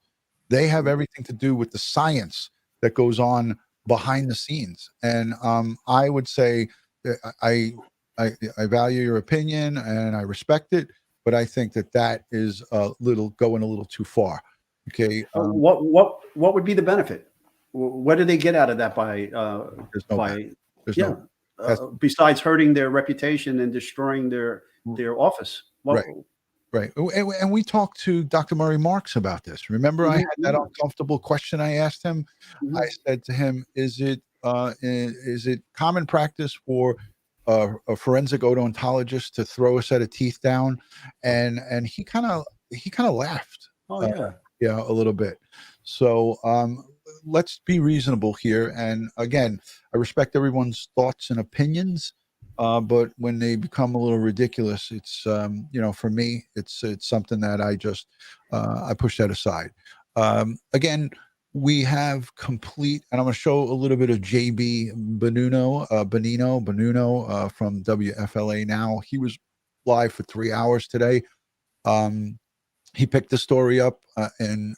They have everything to do with the science that goes on behind the scenes. And I would say I value your opinion and I respect it, but I think that is going a little too far. Okay. What would be the benefit? What do they get out of that besides hurting their reputation and destroying their office? Right. And we talked to Dr. Murray Marks about this. Remember, I had that uncomfortable question I asked him. I said to him, is it common practice for a forensic odontologist to throw a set of teeth down? And he kind of laughed. A little bit. So let's be reasonable here. And again, I respect everyone's thoughts and opinions. But when they become a little ridiculous, it's for me, it's something that I push that aside. Again, we have complete, and I'm going to show a little bit of JB Benino from WFLA Now. He was live for 3 hours today. He picked the story up and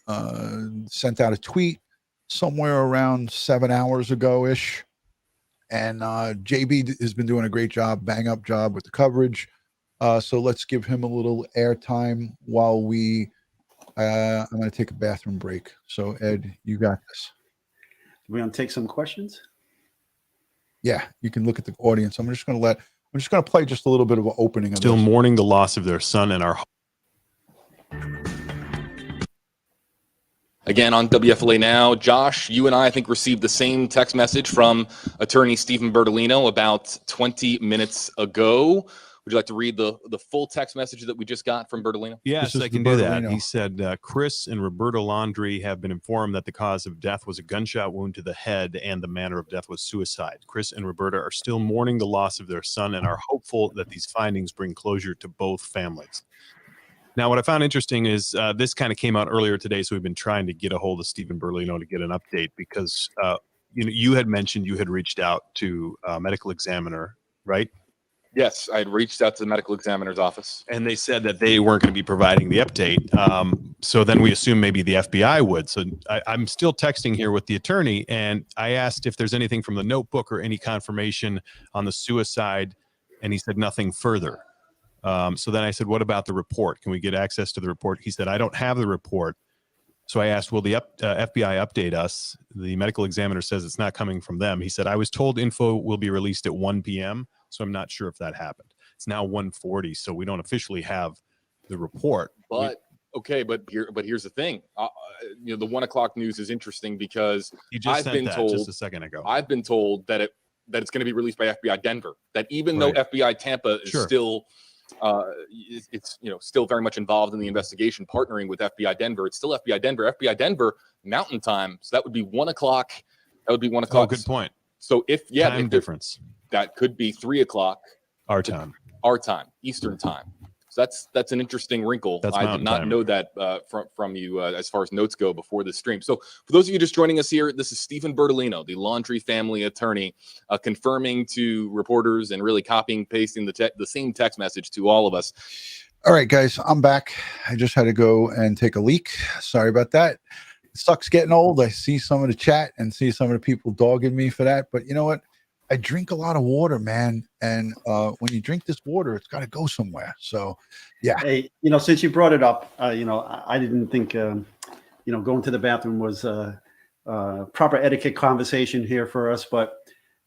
sent out a tweet somewhere around 7 hours ago-ish. And JB has been doing a great job, bang-up job with the coverage. So let's give him a little airtime while I'm going to take a bathroom break. So, Ed, you got this. We're going to take some questions? Yeah, you can look at the audience. I'm just going to play just a little bit of an opening. Still mourning the loss of their son and our... Again, on WFLA Now, Josh, you and I think, received the same text message from attorney Stephen Bertolino about 20 minutes ago. Would you like to read the full text message that we just got from Bertolino? Yes, I can do that. He said, Chris and Roberta Laundrie have been informed that the cause of death was a gunshot wound to the head and the manner of death was suicide. Chris and Roberta are still mourning the loss of their son and are hopeful that these findings bring closure to both families. Now, what I found interesting is this kind of came out earlier today, so we've been trying to get a hold of Stephen Bertolino to get an update because you had mentioned you had reached out to a medical examiner, right? Yes, I had reached out to the medical examiner's office. And they said that they weren't going to be providing the update. So then we assumed maybe the FBI would. So I'm still texting here with the attorney, and I asked if there's anything from the notebook or any confirmation on the suicide, and he said nothing further. So then I said, what about the report? Can we get access to the report? He said, I don't have the report. So I asked, will the FBI update us? The medical examiner says it's not coming from them. He said, I was told info will be released at 1 p.m., so I'm not sure if that happened. It's now 1:40, so we don't officially have the report. But here's the thing. The 1 o'clock news is interesting because I've been told just a second ago. I've been told that it's going to be released by FBI Denver. That even though FBI Tampa is still still very much involved in the investigation, partnering with FBI Denver. It's still FBI Denver. FBI Denver Mountain Time. So that would be 1 o'clock. That would be 1 o'clock. Oh, good point. So time difference. That could be 3 o'clock. Our time, Eastern time. So that's an interesting wrinkle. I did not know that from you as far as notes go before the stream. So for those of you just joining us here, this is Stephen Bertolino, the Laundrie family attorney, confirming to reporters and really copying, pasting the same text message to all of us. All right, guys, I'm back. I just had to go and take a leak. Sorry about that. It sucks getting old. I see some of the chat and see some of the people dogging me for that. But you know what? I drink a lot of water, man. And when you drink this water, it's got to go somewhere. So, yeah. Hey, since you brought it up, I didn't think, going to the bathroom was proper etiquette conversation here for us. But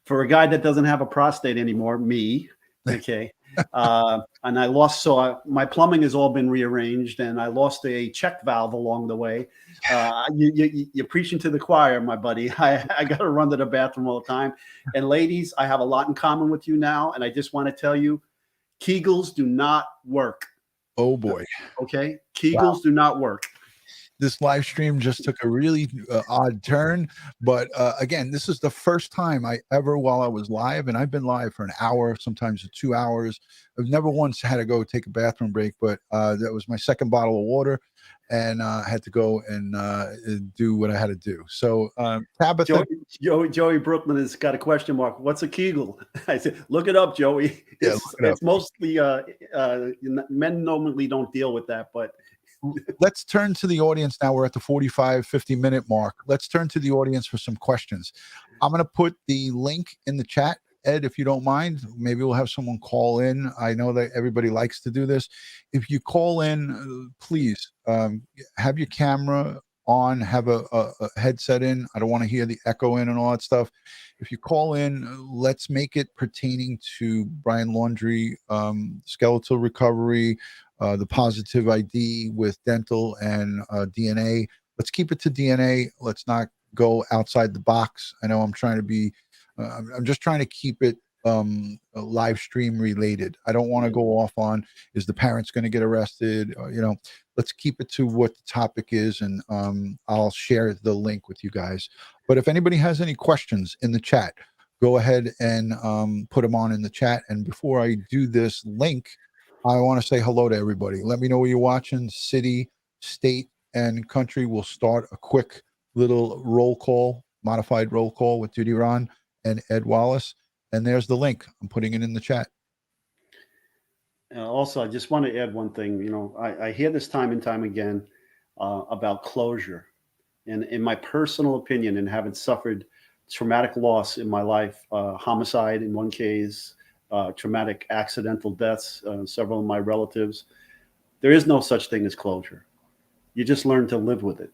for a guy that doesn't have a prostate anymore, me, okay, and I lost, my plumbing has all been rearranged, and I lost a check valve along the way. You're preaching to the choir, my buddy. I got to run to the bathroom all the time. And ladies, I have a lot in common with you now, and I just want to tell you, Kegels do not work. Oh boy. Okay, Kegels do not work. This live stream just took a really odd turn, but again, this is the first time while I was live, and I've been live for an hour, sometimes 2 hours. I've never once had to go take a bathroom break, but that was my second bottle of water. and had to go and do what I had to do. So Tabitha, Joey Brooklyn has got a question mark. What's a Kegel? I said, look it up, Joey. Yeah, It's mostly men normally don't deal with that, but let's turn to the audience now. We're at the 50 minute mark. Let's turn to the audience for some questions. I'm going to put the link in the chat. Ed, if you don't mind, maybe we'll have someone call in. I know that everybody likes to do this. If you call in, please have your camera on, have a headset in. I don't want to hear the echo in and all that stuff. If you call in, let's make it pertaining to Brian Laundrie, skeletal recovery, the positive ID with dental and DNA. Let's keep it to DNA. Let's not go outside the box. I know I'm trying to be, I'm just trying to keep it live stream related. I don't want to go off on, is the parents going to get arrested? Let's keep it to what the topic is, and I'll share the link with you guys. But if anybody has any questions in the chat, go ahead and put them on in the chat. And before I do this link, I want to say hello to everybody. Let me know where you're watching, city, state, and country. We'll start a quick little roll call, modified roll call with DutyRon and Ed Wallace. And there's the link. I'm putting it in the chat. Also, I just want to add one thing. I hear this time and time again about closure. And in my personal opinion, and having suffered traumatic loss in my life, homicide in one case, traumatic accidental deaths, several of my relatives, there is no such thing as closure. You just learn to live with it.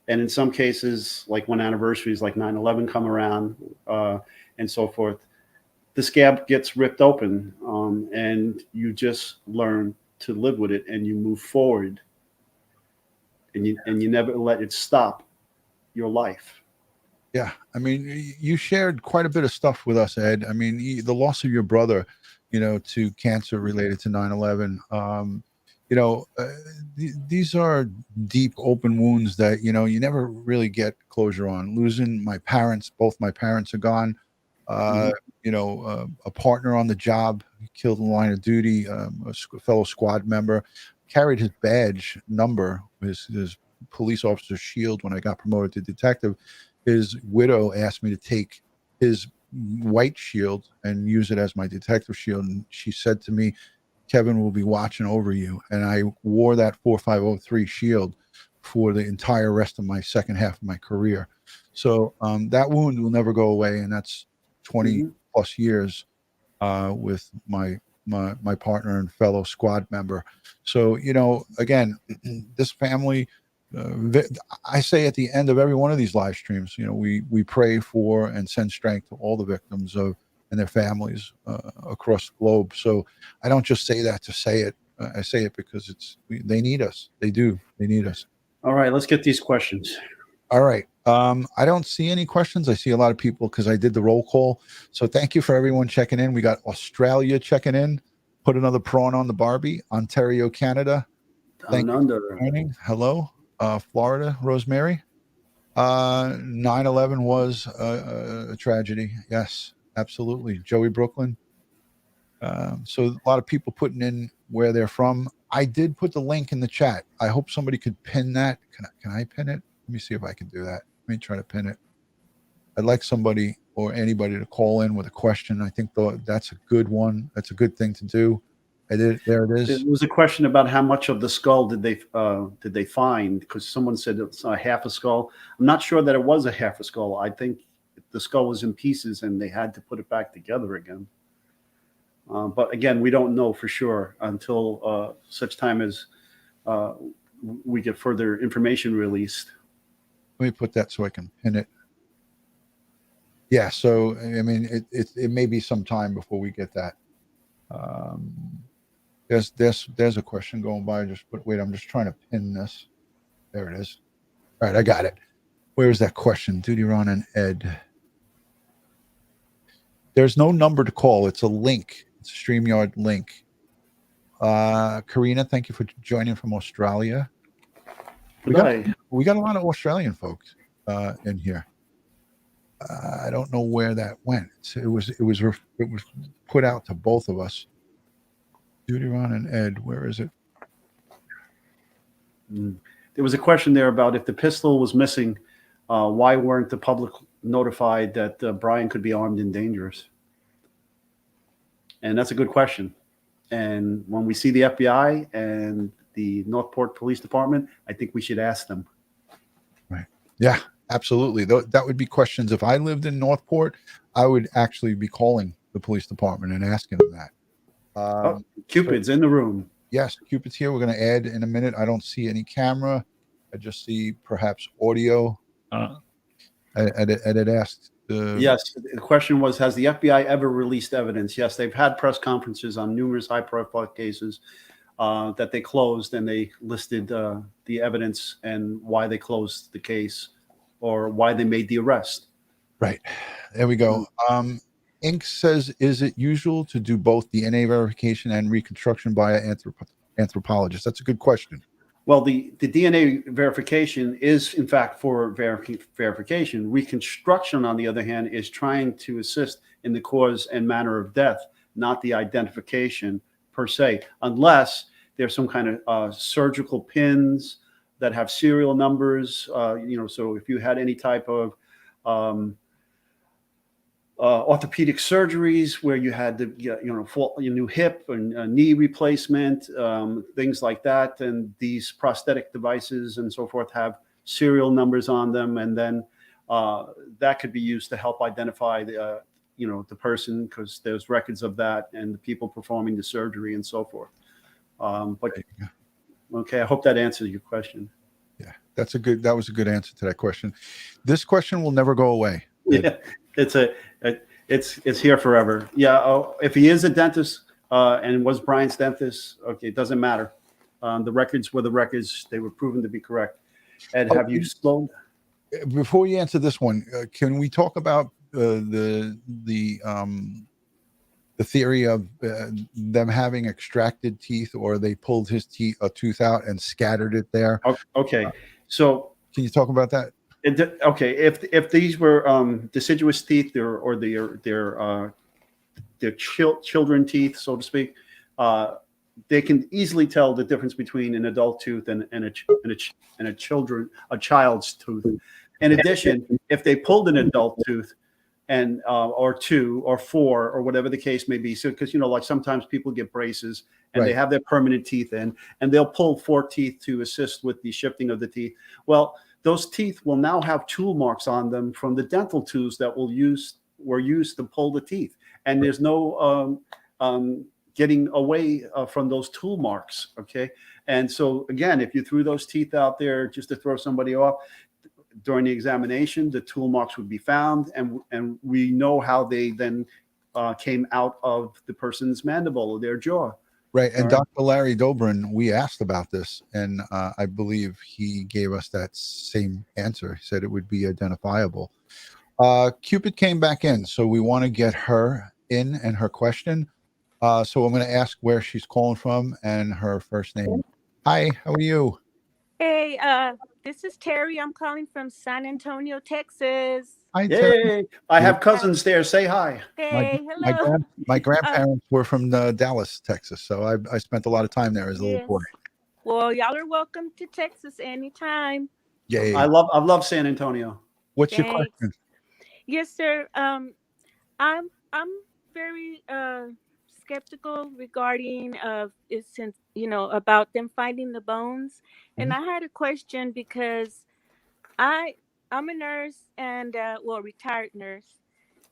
And in some cases, like when anniversaries like 9/11 come around and so forth, the scab gets ripped open, and you just learn to live with it, and you move forward, and you never let it stop your life. Yeah, I mean, you shared quite a bit of stuff with us, Ed. I mean, the loss of your brother, to cancer related to 9/11. These are deep, open wounds that you never really get closure on. Losing my parents, both my parents are gone. A partner on the job, killed in the line of duty, a fellow squad member, carried his badge number, his police officer's shield when I got promoted to detective. His widow asked me to take his white shield and use it as my detective shield. And she said to me, Kevin will be watching over you. And I wore that 4503 shield for the entire rest of my second half of my career. So that wound will never go away. And that's 20 plus years with my partner and fellow squad member. So, again, this family, I say at the end of every one of these live streams, we pray for and send strength to all the victims and their families across the globe. So I don't just say that to say it. I say it because they need us. They do. They need us. All right, let's get these questions. All right. I don't see any questions. I see a lot of people because I did the roll call. So thank you for everyone checking in. We got Australia checking in. Put another prawn on the Barbie. Ontario, Canada. Thank you for joining. Hello. Florida, Rosemary. 9/11 was a tragedy. Yes, absolutely. Joey Brooklyn. So a lot of people putting in where they're from. I did put the link in the chat. I hope somebody could pin that. Can I pin it? Let me see if I can do that. Let me try to pin it. I'd like somebody or anybody to call in with a question. I think that's a good one. That's a good thing to do. I did. There it is. It was a question about how much of the skull did they find? Because someone said it's a half a skull. I'm not sure that it was a half a skull. I think the skull was in pieces and they had to put it back together again. But again, we don't know for sure until such time as we get further information released. Let me put that so I can pin it. Yeah. So I mean, it may be some time before we get that. There's a question going by. Wait, I'm just trying to pin this. There it is. All right, I got it. Where is that question? DutyRon and Ed. There's no number to call. It's a link. It's a StreamYard link. Karina, thank you for joining from Australia. We got a lot of Australian folks in here. I don't know where that went. It was put out to both of us. DutyRon and Ed, where is it? There was a question there about if the pistol was missing, why weren't the public notified that Brian could be armed and dangerous? And that's a good question. And when we see the FBI and the Northport Police Department, I think we should ask them. Right. Yeah, absolutely. That would be questions. If I lived in Northport, I would actually be calling the police department and asking them that. Cupid's in the room. Yes, Cupid's here. We're going to add in a minute. I don't see any camera. I just see perhaps audio. Ed had asked. Yes, the question was, has the FBI ever released evidence? Yes, they've had press conferences on numerous high-profile cases that they closed, and they listed the evidence and why they closed the case or why they made the arrest. Right. There we go. Inc. says, is it usual to do both DNA verification and reconstruction by an anthropologist? That's a good question. Well, the DNA verification is, in fact, for verification. Reconstruction, on the other hand, is trying to assist in the cause and manner of death, not the identification per se, unless there's some kind of surgical pins that have serial numbers. So if you had any type of orthopedic surgeries where you had the your new hip and knee replacement, things like that, and these prosthetic devices and so forth have serial numbers on them, and then that could be used to help identify the person, because there's records of that and the people performing the surgery and so forth. Okay, I hope that answers your question. Yeah, that was a good answer to that question. This question will never go away. Yeah, it's here forever. Yeah. If he is a dentist and was Brian's dentist, okay, it doesn't matter. The records were the records; they were proven to be correct. Ed, have you slowed? Before you answer this one, can we talk about the theory of them having extracted teeth, or they pulled his tooth out and scattered it there? Okay, so can you talk about that? Okay, if these were deciduous teeth or their children teeth, so to speak, they can easily tell the difference between an adult tooth and a child's tooth. In addition, if they pulled an adult tooth and or 2 or 4 or whatever the case may be, so because like sometimes people get braces and they have their permanent teeth in, and they'll pull 4 teeth to assist with the shifting of the teeth. Well, those teeth will now have tool marks on them from the dental tools that were used to pull the teeth, and there's no getting away from those tool marks. Okay, and so again, if you threw those teeth out there just to throw somebody off during the examination, the tool marks would be found, and we know how they then came out of the person's mandible or their jaw. Right. And Dr. Larry Dobrin, we asked about this, and I believe he gave us that same answer. He said it would be identifiable. Cupid came back in, so we want to get her in and her question. So I'm going to ask where she's calling from and her first name. Hi, how are you? Hey, this is Terry. I'm calling from San Antonio, Texas. Hi, Terry. Hey, I have cousins there. Say hi. Hey, hello. My grandparents were from Dallas, Texas, so I spent a lot of time there as a little boy. Well, y'all are welcome to Texas anytime. Yay. I love San Antonio. What's your question? Yes, sir. I'm very skeptical regarding since about them finding the bones, and I had a question because I'm a nurse and retired nurse,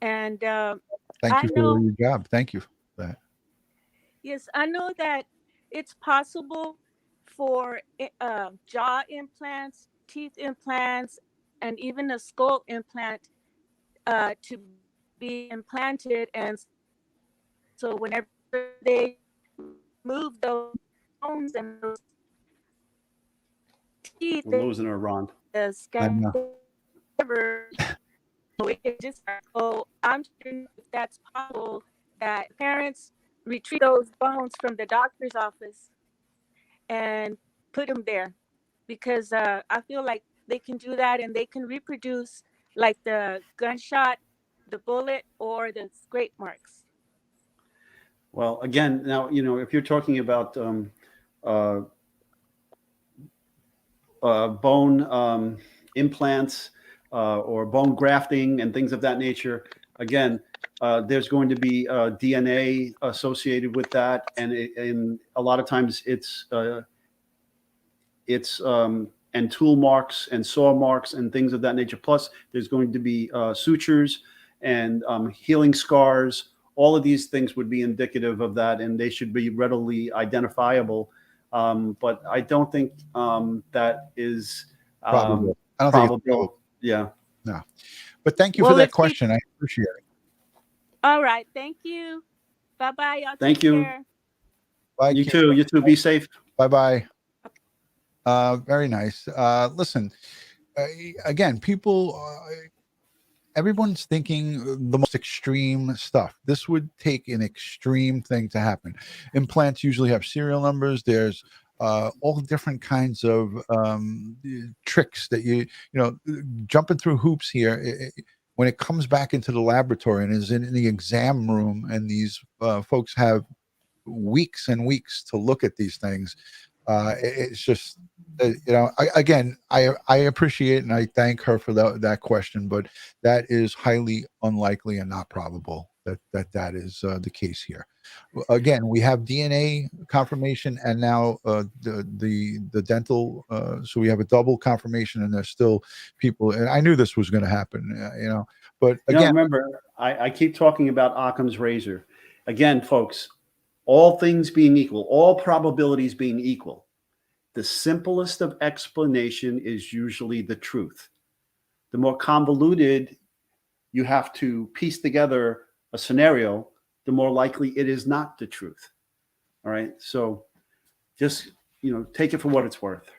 and thank you for your job. Thank you for that. Yes, I know that it's possible for jaw implants, teeth implants, and even a skull implant to be implanted, and so whenever they move those bones and those teeth, we're losing her, Ron. So I'm sure if that's possible, that parents retrieve those bones from the doctor's office and put them there, because I feel like they can do that and they can reproduce like the gunshot, the bullet, or the scrape marks. Well, again, now if you're talking about bone implants or bone grafting and things of that nature, again, there's going to be DNA associated with that, and a lot of times it's and tool marks and saw marks and things of that nature. Plus, there's going to be sutures and healing scars. All of these things would be indicative of that, and they should be readily identifiable. But I don't think that is Probable. I don't think it's probable. Yeah. No. But thank you Well, for that let's see. question. I appreciate it. All right. Thank you. Bye-bye. Y'all Thank take you. care. Bye, You Kim. too. You too. Be safe. Bye-bye. Very nice. Listen, again, people, everyone's thinking the most extreme stuff. This would take an extreme thing to happen. Implants usually have serial numbers. There's all different kinds of tricks that you know, jumping through hoops here. When it comes back into the laboratory and is in the exam room, and these folks have weeks and weeks to look at these things, it's just, you know, I appreciate and I thank her for that question, but that is highly unlikely and not probable that is the case here. Again, we have DNA confirmation and now the dental, so we have a double confirmation, and there's still people, and I knew this was going to happen, you know, but again, remember, I keep talking about Occam's razor. Again, folks, all things being equal, all probabilities being equal, the simplest of explanation is usually the truth. The more convoluted you have to piece together a scenario, the more likely it is not the truth. All right. So just, you know, take it for what it's worth.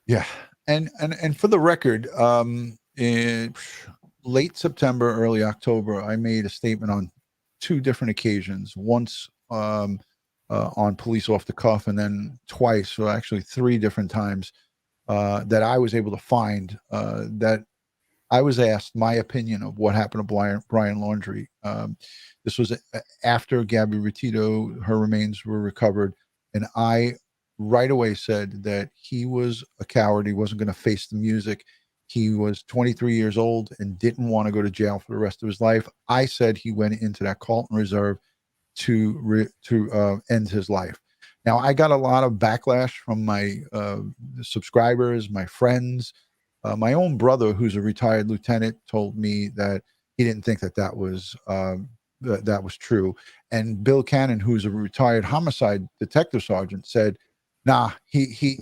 Yeah. And for the record, in late September, early October, I made a statement on 2 different occasions. Once on Police Off the Cuff, and then twice, so actually 3 different times, that I was able to find that I was asked my opinion of what happened to Brian Laundrie. This was after Gabby Petito, her remains were recovered, and I right away said that he was a coward. He wasn't going to face the music. He was 23 years old and didn't want to go to jail for the rest of his life. I said he went into that Carlton Reserve to end his life. Now, I got a lot of backlash from my subscribers, my friends. My own brother, who's a retired lieutenant, told me that he didn't think that was true. And Bill Cannon, who's a retired homicide detective sergeant, said, "Nah, he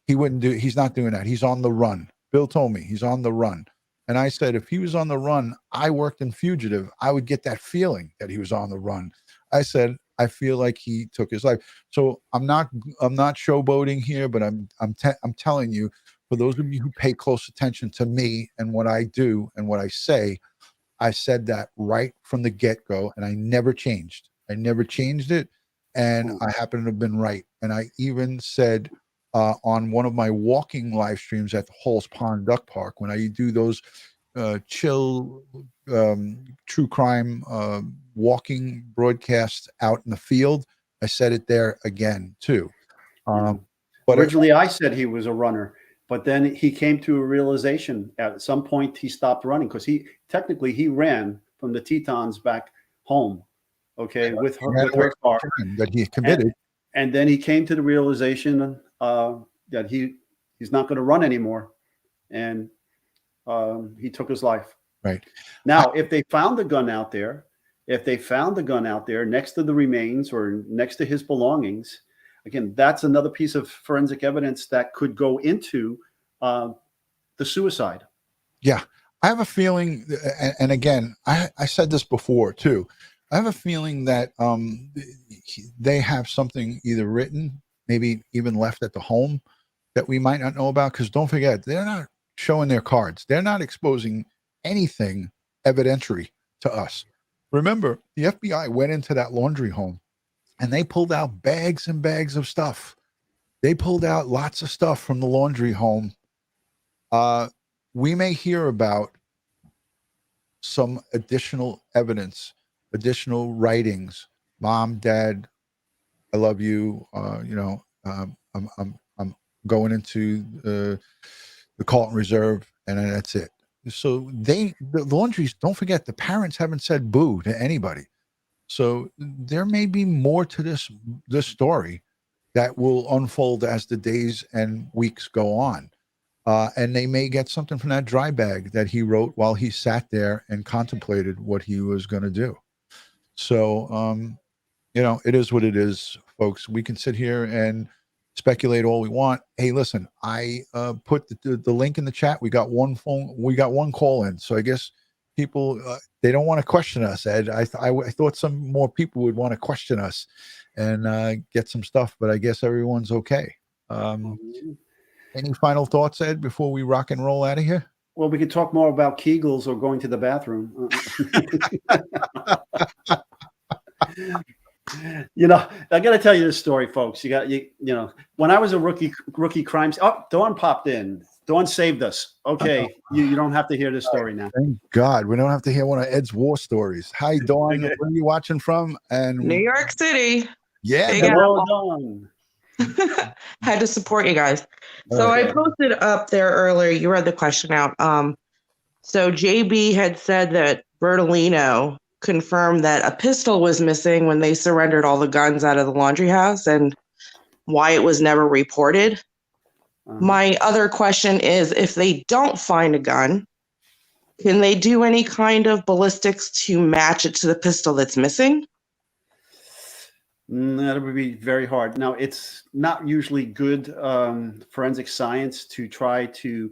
wouldn't do. He's not doing that. He's on the run." Bill told me he's on the run, and I said, if he was on the run, I worked in fugitive, I would get that feeling that he was on the run. I said, I feel like he took his life. So I'm not showboating here, but I'm telling you, for those of you who pay close attention to me and what I do and what I say, I said that right from the get-go, and I never changed. I never changed it, and I happen to have been right. And I even said on one of my walking live streams at the Halls Pond Duck Park, when I do those chill true crime walking broadcasts out in the field, I said it there again too. But originally I said he was a runner, but then he came to a realization at some point he stopped running, because he ran from the Tetons back home, okay, with her car that he committed. And then he came to the realization that he's not going to run anymore, and he took his life. Right. Now, if they found the gun out there, next to the remains or next to his belongings, again, that's another piece of forensic evidence that could go into the suicide. Yeah. I have a feeling, and again, I said this before too, I have a feeling that they have something either written, maybe even left at the home, that we might not know about, because don't forget, they're not showing their cards. They're not exposing anything evidentiary to us. Remember, the FBI went into that laundry home and they pulled out bags and bags of stuff. They pulled out lots of stuff from the laundry home. We may hear about some additional evidence, additional writings. Mom, Dad, I love you. going into the Carlton Reserve, and then that's it. So the Laundries, don't forget, the parents haven't said boo to anybody. So there may be more to this story that will unfold as the days and weeks go on. And they may get something from that dry bag that he wrote while he sat there and contemplated what he was going to do. So, it is what it is, folks. We can sit here and speculate all we want. Hey, listen, I put the link in the chat. We got one call in. So I guess people, they don't want to question us, Ed. I thought some more people would want to question us and get some stuff, but I guess everyone's okay. Any final thoughts, Ed, before we rock and roll out of here? Well, we could talk more about Kegels or going to the bathroom. I got to tell you this story, folks. When I was a rookie crime. Oh, Dawn popped in. Dawn saved us. Okay, you don't have to hear this story now. Thank God, we don't have to hear one of Ed's war stories. Hi, Dawn. Where are you watching from? And New York City. Yeah, hello, Dawn. Had to support you guys. So I posted up there earlier. You read the question out. So JB had said that Bertolino confirmed that a pistol was missing when they surrendered all the guns out of the laundry house, and why it was never reported. My other question is, if they don't find a gun, can they do any kind of ballistics to match it to the pistol that's missing? That would be very hard. Now, it's not usually good forensic science to try to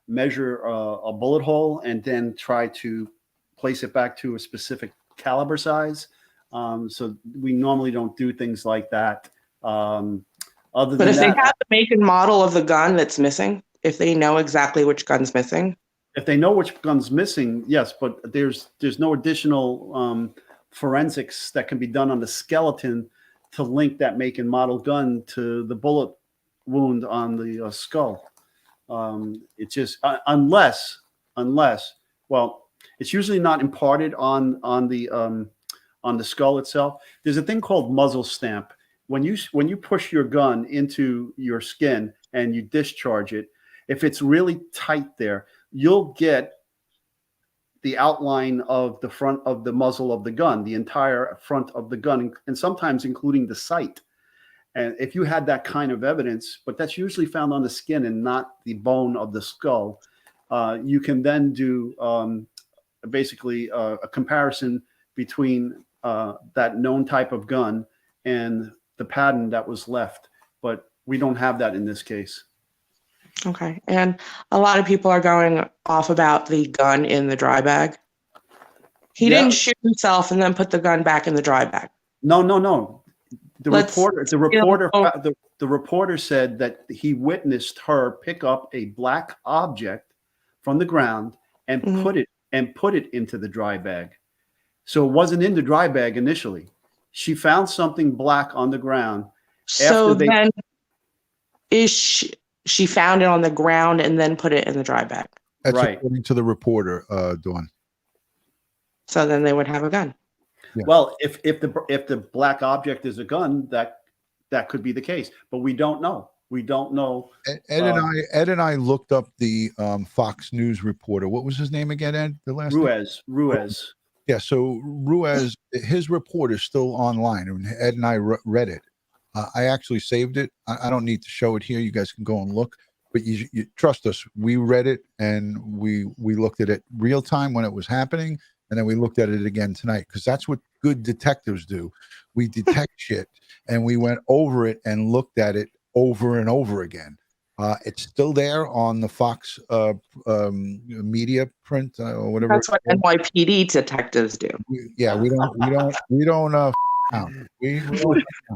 measure a bullet hole and then try to place it back to a specific caliber size. So we normally don't do things like that. But if they have the make and model of the gun that's missing, if they know exactly which gun's missing? If they know which gun's missing, yes, but there's no additional forensics that can be done on the skeleton to link that make and model gun to the bullet wound on the skull. It's just unless, well, it's usually not imparted on the skull itself. There's a thing called muzzle stamp. When you push your gun into your skin and you discharge it, if it's really tight there, you'll get the outline of the front of the muzzle of the gun, the entire front of the gun, and sometimes including the sight. And if you had that kind of evidence, but that's usually found on the skin and not the bone of the skull, you can then do basically a comparison between that known type of gun and the pattern that was left. But we don't have that in this case. Okay. And a lot of people are going off about the gun in the dry bag. He didn't shoot himself and then put the gun back in the dry bag. No. The reporter said that he witnessed her pick up a black object from the ground and put it into the dry bag. So it wasn't in the dry bag initially. She found something black on the ground. So then she found it on the ground and then put it in the dry bag. That's right, according to the reporter, Dawn. So then they would have a gun. Yeah. Well, if the black object is a gun, that could be the case, but we don't know. We don't know. Ed and I looked up the Fox News reporter. What was his name again, Ed? The last Ruiz. Yeah, so Ruiz, his report is still online, and Ed and I read it. I actually saved it. I don't need to show it here. You guys can go and look, but you trust us. We read it and we looked at it real time when it was happening, and then we looked at it again tonight because that's what good detectives do. We detect shit, and we went over it and looked at it over and over again. It's still there on the Fox media print or whatever. That's what NYPD detectives do. We don't.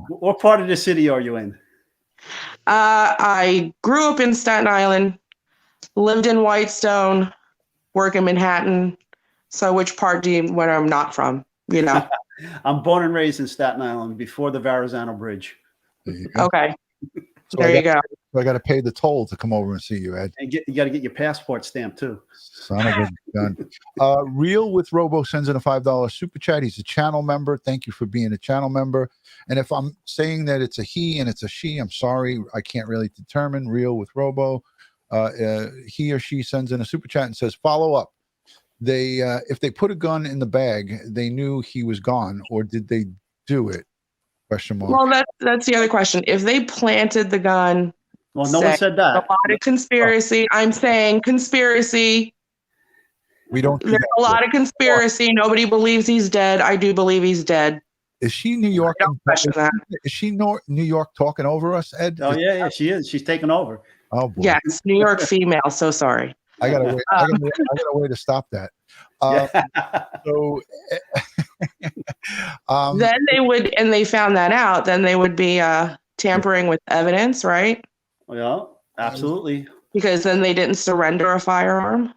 What part of the city are you in? I grew up in Staten Island, lived in Whitestone, work in Manhattan. So which part when I'm not from, I'm born and raised in Staten Island before the Verrazano Bridge. Okay. So There you go. I got to pay the toll to come over and see you, Ed. And you got to get your passport stamped too. Son of a gun. Real with Robo sends in a $5 super chat. He's a channel member. Thank you for being a channel member. And if I'm saying that it's a he and it's a she, I'm sorry. I can't really determine. Real with Robo. He or she sends in a super chat and says, follow up. If they put a gun in the bag, they knew he was gone, or did they do it? Question mark. Well, that's the other question. If they planted the gun, Well, no one said that. A lot of conspiracy. I'm saying conspiracy. We don't. There's a lot of conspiracy. Nobody believes he's dead. I do believe he's dead. Is she New York? Don't question that. Is she New York talking over us, Ed? Oh yeah, she is. She's taking over. Oh boy. Yes, New York female. So sorry. I gotta wait. I gotta wait to stop that. So then they would, and they found that out. Then they would be tampering with evidence, right? Yeah, absolutely. Because then they didn't surrender a firearm.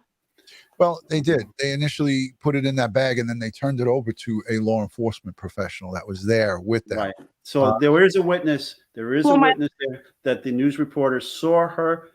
Well, they did. They initially put it in that bag, and then they turned it over to a law enforcement professional that was there with them. Right. So there is a witness. There is a witness there that the news reporter saw her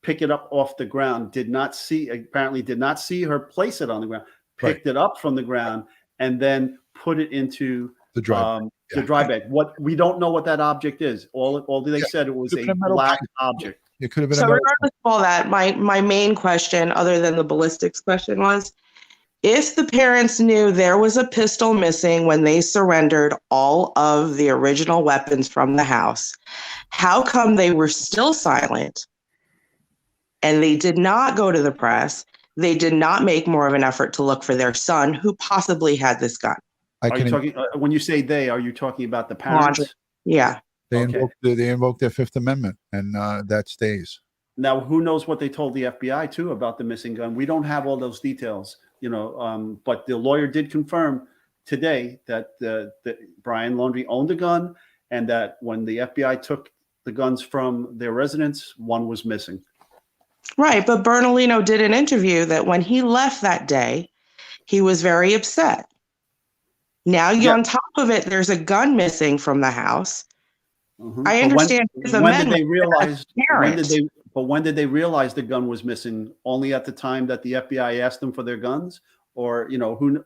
pick it up off the ground. Apparently did not see her place it on the ground. Picked it up from the ground and then put it into the dry bag. What we don't know what that object is. All they said it was a black object. It could have been. So regardless of all that, my main question, other than the ballistics question, was if the parents knew there was a pistol missing when they surrendered all of the original weapons from the house, how come they were still silent and they did not go to the press? They did not make more of an effort to look for their son who possibly had this gun. Are you talking, when you say they, are you talking about the parents? Yeah. They invoked their Fifth Amendment, and that stays. Now, who knows what they told the FBI too about the missing gun? We don't have all those details, but the lawyer did confirm today that Brian Laundrie owned a gun, and that when the FBI took the guns from their residence, one was missing. Right, but Bernalino did an interview that when he left that day, he was very upset. Now, on top of it, there's a gun missing from the house. Mm-hmm. I understand his amendment. When did they realize the gun was missing? Only at the time that the FBI asked them for their guns, or we don't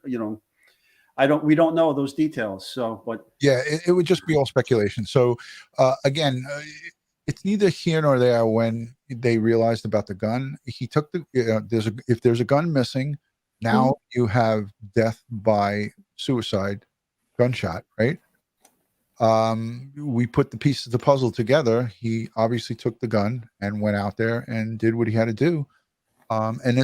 know those details. So, but yeah, it would just be all speculation. So, again, it's neither here nor there. When they realized about the gun, he took if there's a gun missing, now you have death by suicide, gunshot, right? We put the pieces of the puzzle together. He obviously took the gun and went out there and did what he had to do. And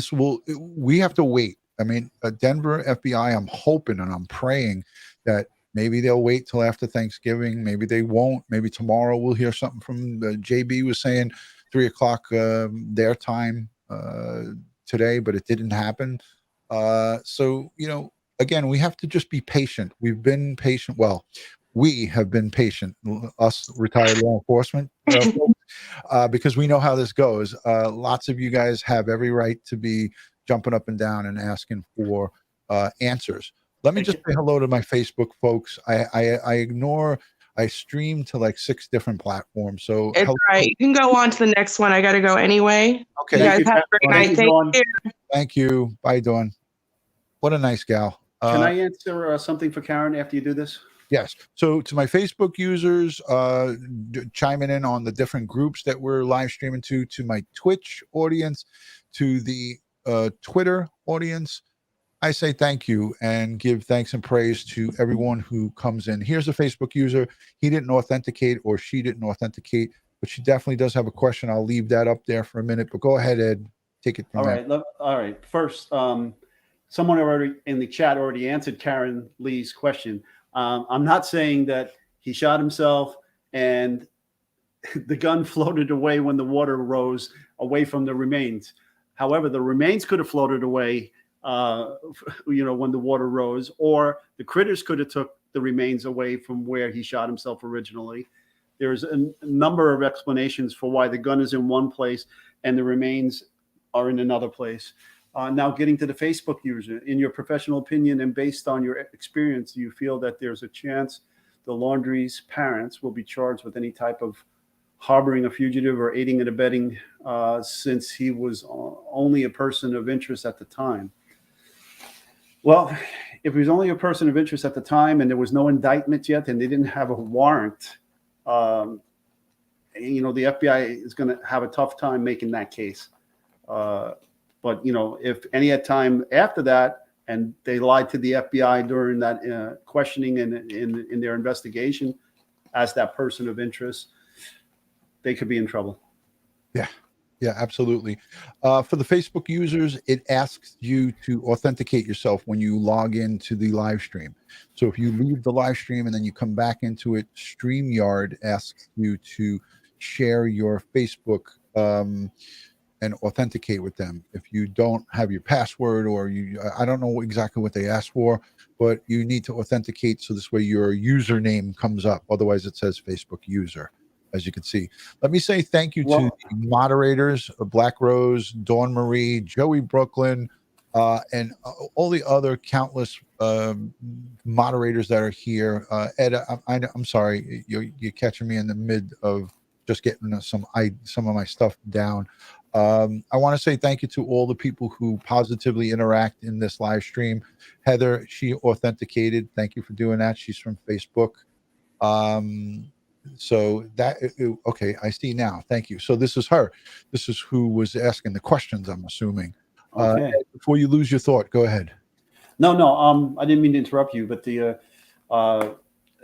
we have to wait. I mean, Denver FBI, I'm hoping and I'm praying that maybe they'll wait till after Thanksgiving. Maybe they won't. Maybe tomorrow we'll hear something from JB was saying 3:00 their time today, but it didn't happen. So, again, we have to just be patient. We've been patient. Well, we have been patient, us retired law enforcement, because we know how this goes. Lots of you guys have every right to be jumping up and down and asking for answers. Let me just say hello to my Facebook folks. I stream to like 6 different platforms. So it's right. You can go on to the next one. I got to go anyway. Okay. You guys have a great night. Thank you. Thank you. Bye, Dawn. What a nice gal. Can I answer something for Karen after you do this? Yes. So to my Facebook users, chiming in on the different groups that we're live streaming to my Twitch audience, to the Twitter audience, I say thank you and give thanks and praise to everyone who comes in. Here's a Facebook user. He didn't authenticate, or she didn't authenticate, but she definitely does have a question. I'll leave that up there for a minute, but go ahead, Ed. Take it from there. All right. First, someone already in the chat already answered Karen Lee's question. I'm not saying that he shot himself and the gun floated away when the water rose away from the remains. However, the remains could have floated away, when the water rose, or the critters could have took the remains away from where he shot himself originally. There's a number of explanations for why the gun is in one place and the remains are in another place. Now, getting to the Facebook user, in your professional opinion and based on your experience, do you feel that there's a chance the Laundrie's parents will be charged with any type of harboring a fugitive or aiding and abetting, since he was only a person of interest at the time. Well, if he was only a person of interest at the time and there was no indictment yet and they didn't have a warrant, the FBI is going to have a tough time making that case. But, if any time after that, and they lied to the FBI during that questioning and in their investigation as that person of interest, they could be in trouble. Yeah, absolutely. For the Facebook users, it asks you to authenticate yourself when you log into the live stream. So if you leave the live stream and then you come back into it, StreamYard asks you to share your Facebook and authenticate with them. If you don't have your password, or I don't know exactly what they ask for, but you need to authenticate so this way your username comes up. Otherwise it says Facebook user, as you can see. Let me say thank you to the moderators, Black Rose, Dawn Marie, Joey Brooklyn, and all the other countless moderators that are here. Ed, I'm sorry, you're catching me in the mid of just getting some of my stuff down. I want to say thank you to all the people who positively interact in this live stream. Heather, she authenticated. Thank you for doing that. She's from Facebook. So that, okay, I see now. Thank you. So this is her. This is who was asking the questions, I'm assuming. Okay. Before you lose your thought, go ahead. No. I didn't mean to interrupt you, but the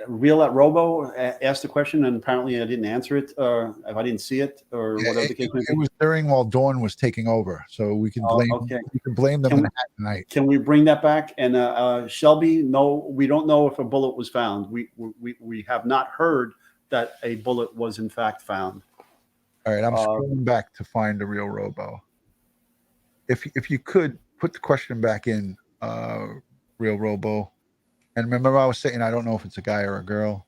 Real at Robo asked a question, and apparently I didn't answer it, if I didn't see it, or whatever the case may be. It was during while Dawn was taking over, so we can blame. Okay. We can blame them in tonight. Can we bring that back? And Shelby, no, we don't know if a bullet was found. We have not heard that a bullet was in fact found. All right, I'm scrolling back to find the Real Robo. If you could put the question back in, Real Robo. And remember, I was saying I don't know if it's a guy or a girl.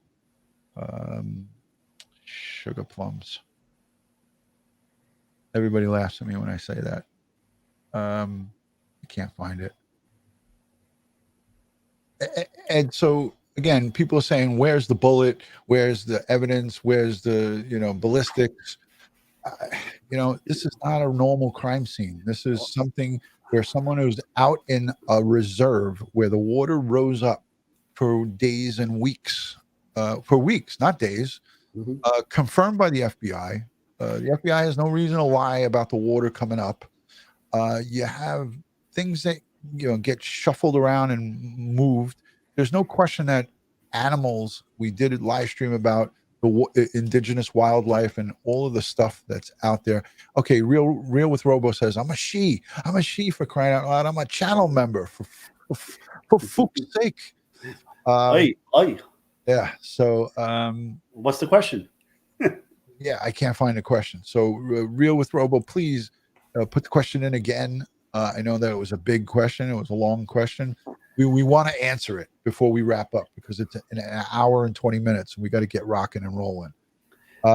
Sugar plums. Everybody laughs at me when I say that. I can't find it. And so again, people are saying, "Where's the bullet? Where's the evidence? Where's the ballistics?" This is not a normal crime scene. This is something where someone who's out in a reserve where the water rose up for days and weeks, for weeks, not days, confirmed by the FBI. The FBI has no reason to lie about the water coming up. You have things that get shuffled around and moved. There's no question that animals, we did a live stream about the indigenous wildlife and all of the stuff that's out there. Okay, Real with Robo says, I'm a she for crying out loud. I'm a channel member for fuck's sake. Yeah. So, what's the question? Yeah, I can't find the question. So, Real with Robo, please put the question in again. I know that it was a big question. It was a long question. We want to answer it before we wrap up because it's in an hour and 20 minutes. And we got to get rocking and rolling.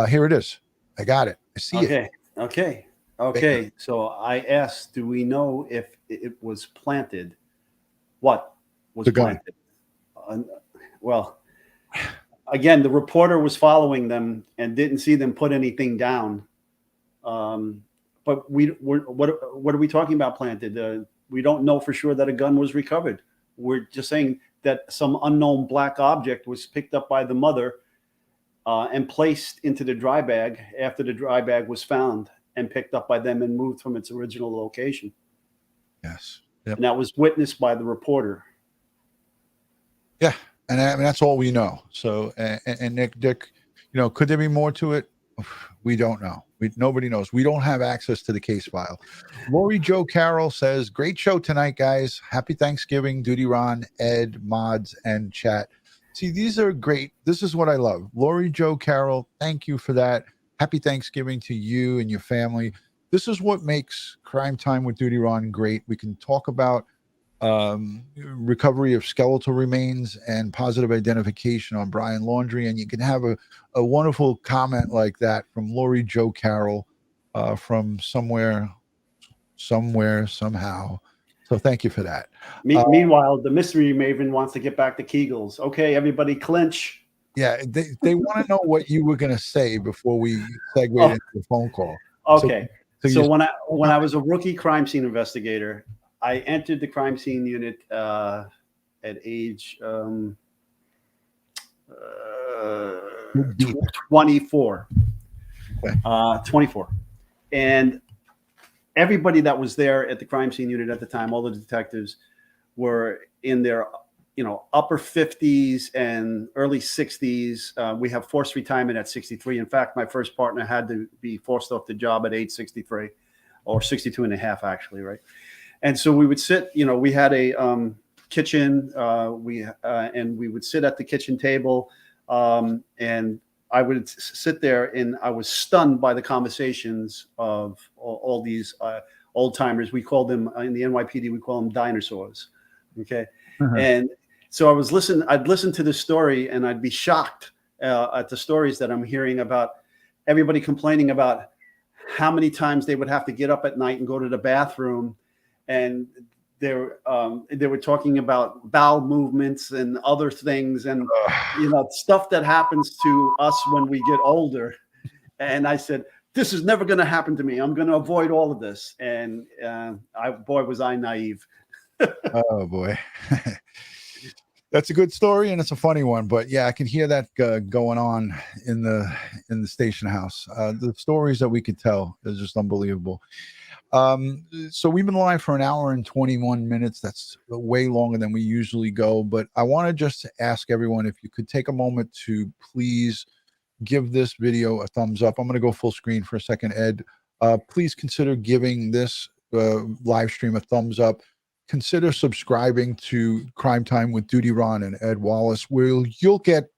Here it is. I got it. I see it. Okay. So I asked, do we know if it was planted? What was planted? Well, again, the reporter was following them and didn't see them put anything down. But what are we talking about planted? We don't know for sure that a gun was recovered. We're just saying that some unknown black object was picked up by the mother and placed into the dry bag after the dry bag was found and picked up by them and moved from its original location. Yes. Yep. And that was witnessed by the reporter. Yeah. And I mean, that's all we know. So, and Dick, could there be more to it? We don't know. Nobody knows. We don't have access to the case file. Lori Joe Carroll says, great show tonight, guys. Happy Thanksgiving, DutyRon, Ed, mods, and chat. See, these are great. This is what I love. Lori Joe Carroll, thank you for that. Happy Thanksgiving to you and your family. This is what makes Crime Time with DutyRon great. We can talk about recovery of skeletal remains and positive identification on Brian Laundrie, and you can have a wonderful comment like that from Lori Joe Carroll from somewhere, somehow. So thank you for that. Meanwhile, the mystery maven wants to get back to Kegels. Okay, everybody clinch. Yeah, they want to know what you were going to say before we segued into the phone call. Okay. So you, when I was a rookie crime scene investigator, I entered the crime scene unit at age 24. Okay. 24. And everybody that was there at the crime scene unit at the time, all the detectives, were in their upper 50s and early 60s. We have forced retirement at 63. In fact, my first partner had to be forced off the job at age 63, or 62 and a half, actually, right? And so we would sit, we had a kitchen, and we would sit at the kitchen table, and I would sit there, and I was stunned by the conversations of all these old timers. We called them in the NYPD, we call them dinosaurs. Okay. And so I'd listen to this story, and I'd be shocked at the stories that I'm hearing about everybody complaining about how many times they would have to get up at night and go to the bathroom. And they were talking about bowel movements and other things, and stuff that happens to us when we get older. And I said, this is never going to happen to me. I'm going to avoid all of this. And boy, was I naive. Oh boy. That's a good story, and it's a funny one. But yeah, I can hear that going on in the station house. The stories that we could tell is just unbelievable. So we've been live for an hour and 21 minutes. That's way longer than we usually go. But I want to just ask everyone if you could take a moment to please give this video a thumbs up. I'm going to go full screen for a second, Ed. Please consider giving this live stream a thumbs up. Consider subscribing to Crime Time with DutyRon and Ed Wallace, where you'll get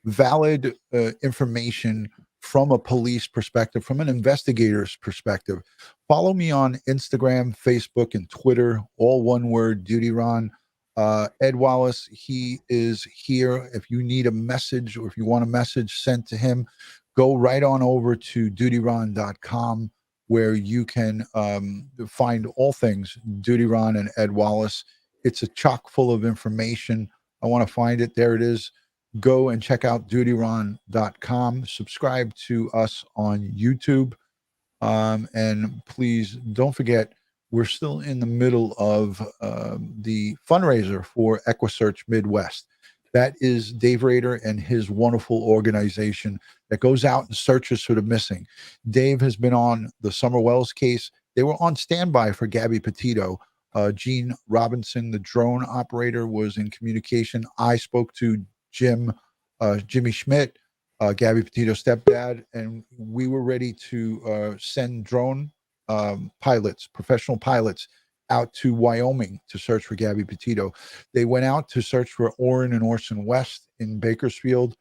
valid information from a police perspective, from an investigator's perspective. Follow me on Instagram, Facebook, and Twitter, all one word, DutyRon. Ed Wallace, he is here. If you need a message, or if you want a message sent to him, go right on over to DutyRon.com, where you can find all things DutyRon and Ed Wallace. It's a chock full of information. I want to find it. There it is. Go and check out DutyRon.com. Subscribe to us on YouTube. And please don't forget, we're still in the middle of the fundraiser for EquiSearch Midwest. That is Dave Rader and his wonderful organization that goes out and searches for the missing. Dave has been on the Summer Wells case. They were on standby for Gabby Petito. Gene Robinson, the drone operator, was in communication. I spoke to Jimmy Schmidt, Gabby Petito's stepdad, and we were ready to send drone pilots, professional pilots, out to Wyoming to search for Gabby Petito. They went out to search for Orrin and Orson West in Bakersfield,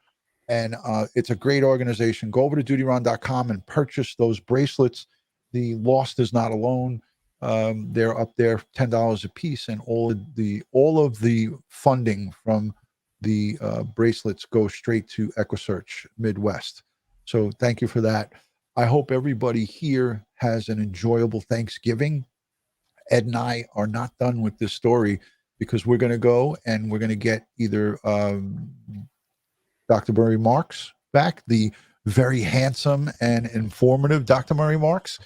and it's a great organization. Go over to DutyRon.com and purchase those bracelets. The Lost is Not Alone. They're up there, $10 a piece, and all of the funding from the bracelets go straight to EquiSearch Midwest. So thank you for that. I hope everybody here has an enjoyable Thanksgiving. Ed and I are not done with this story, because we're going to go and we're going to get either Dr. Murray Marks back, the very handsome and informative Dr. Murray Marks,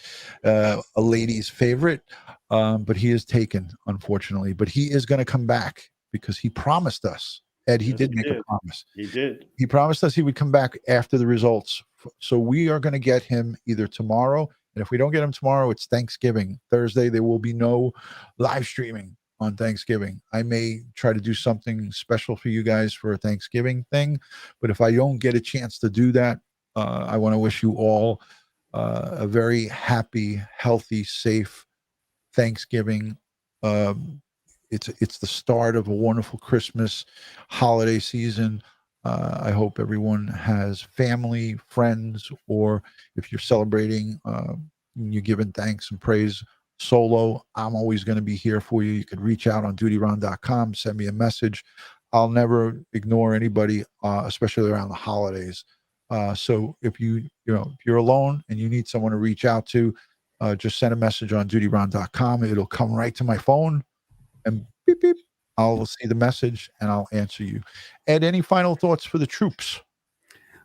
a lady's favorite, but he is taken, unfortunately. But he is going to come back, because he promised us. Ed, he did make a promise. He did. He promised us he would come back after the results. So we are going to get him either tomorrow. And if we don't get him tomorrow, it's Thanksgiving. Thursday, there will be no live streaming on Thanksgiving. I may try to do something special for you guys for a Thanksgiving thing. But if I don't get a chance to do that, I want to wish you all a very happy, healthy, safe Thanksgiving. It's the start of a wonderful Christmas holiday season. I hope everyone has family, friends, or if you're celebrating, you're giving thanks and praise solo. I'm always going to be here for you. You can reach out on DutyRon.com, send me a message. I'll never ignore anybody, especially around the holidays. So if if you're alone and you need someone to reach out to, just send a message on DutyRon.com. It'll come right to my phone, and beep beep, I'll see the message and I'll answer you. Ed, any final thoughts for the troops?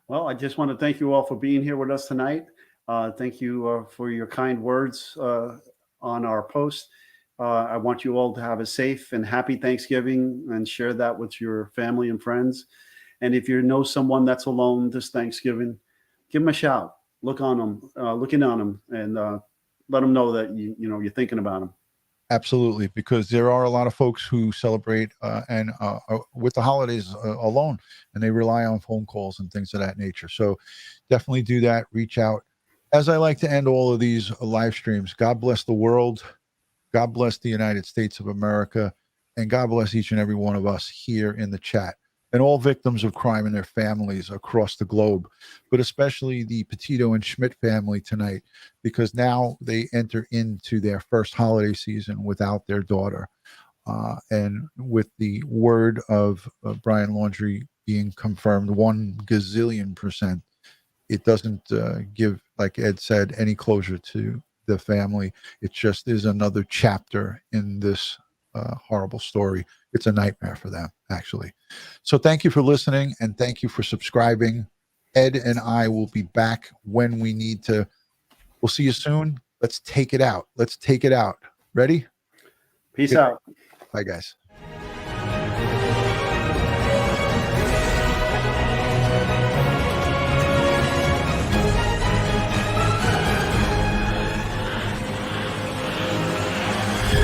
Well, I just want to thank you all for being here with us tonight. Thank you for your kind words on our post. I want you all to have a safe and happy Thanksgiving and share that with your family and friends. And if you know someone that's alone this Thanksgiving, give them a shout. Look on them, looking on them, and let them know that you're thinking about them. Absolutely, because there are a lot of folks who celebrate and with the holidays alone, and they rely on phone calls and things of that nature. So definitely do that. Reach out. As I like to end all of these live streams, God bless the world. God bless the United States of America, and God bless each and every one of us here in the chat, and all victims of crime and their families across the globe, but especially the Petito and Schmidt family tonight, because now they enter into their first holiday season without their daughter. And with the word of Brian Laundrie being confirmed 1 gazillion %, it doesn't give, like Ed said, any closure to the family. It just is another chapter in this horrible story. It's a nightmare for them, actually. So thank you for listening, and thank you for subscribing. Ed and I will be back when we need to. We'll see you soon. Let's take it out. Let's take it out. Ready? Peace out. Bye, guys.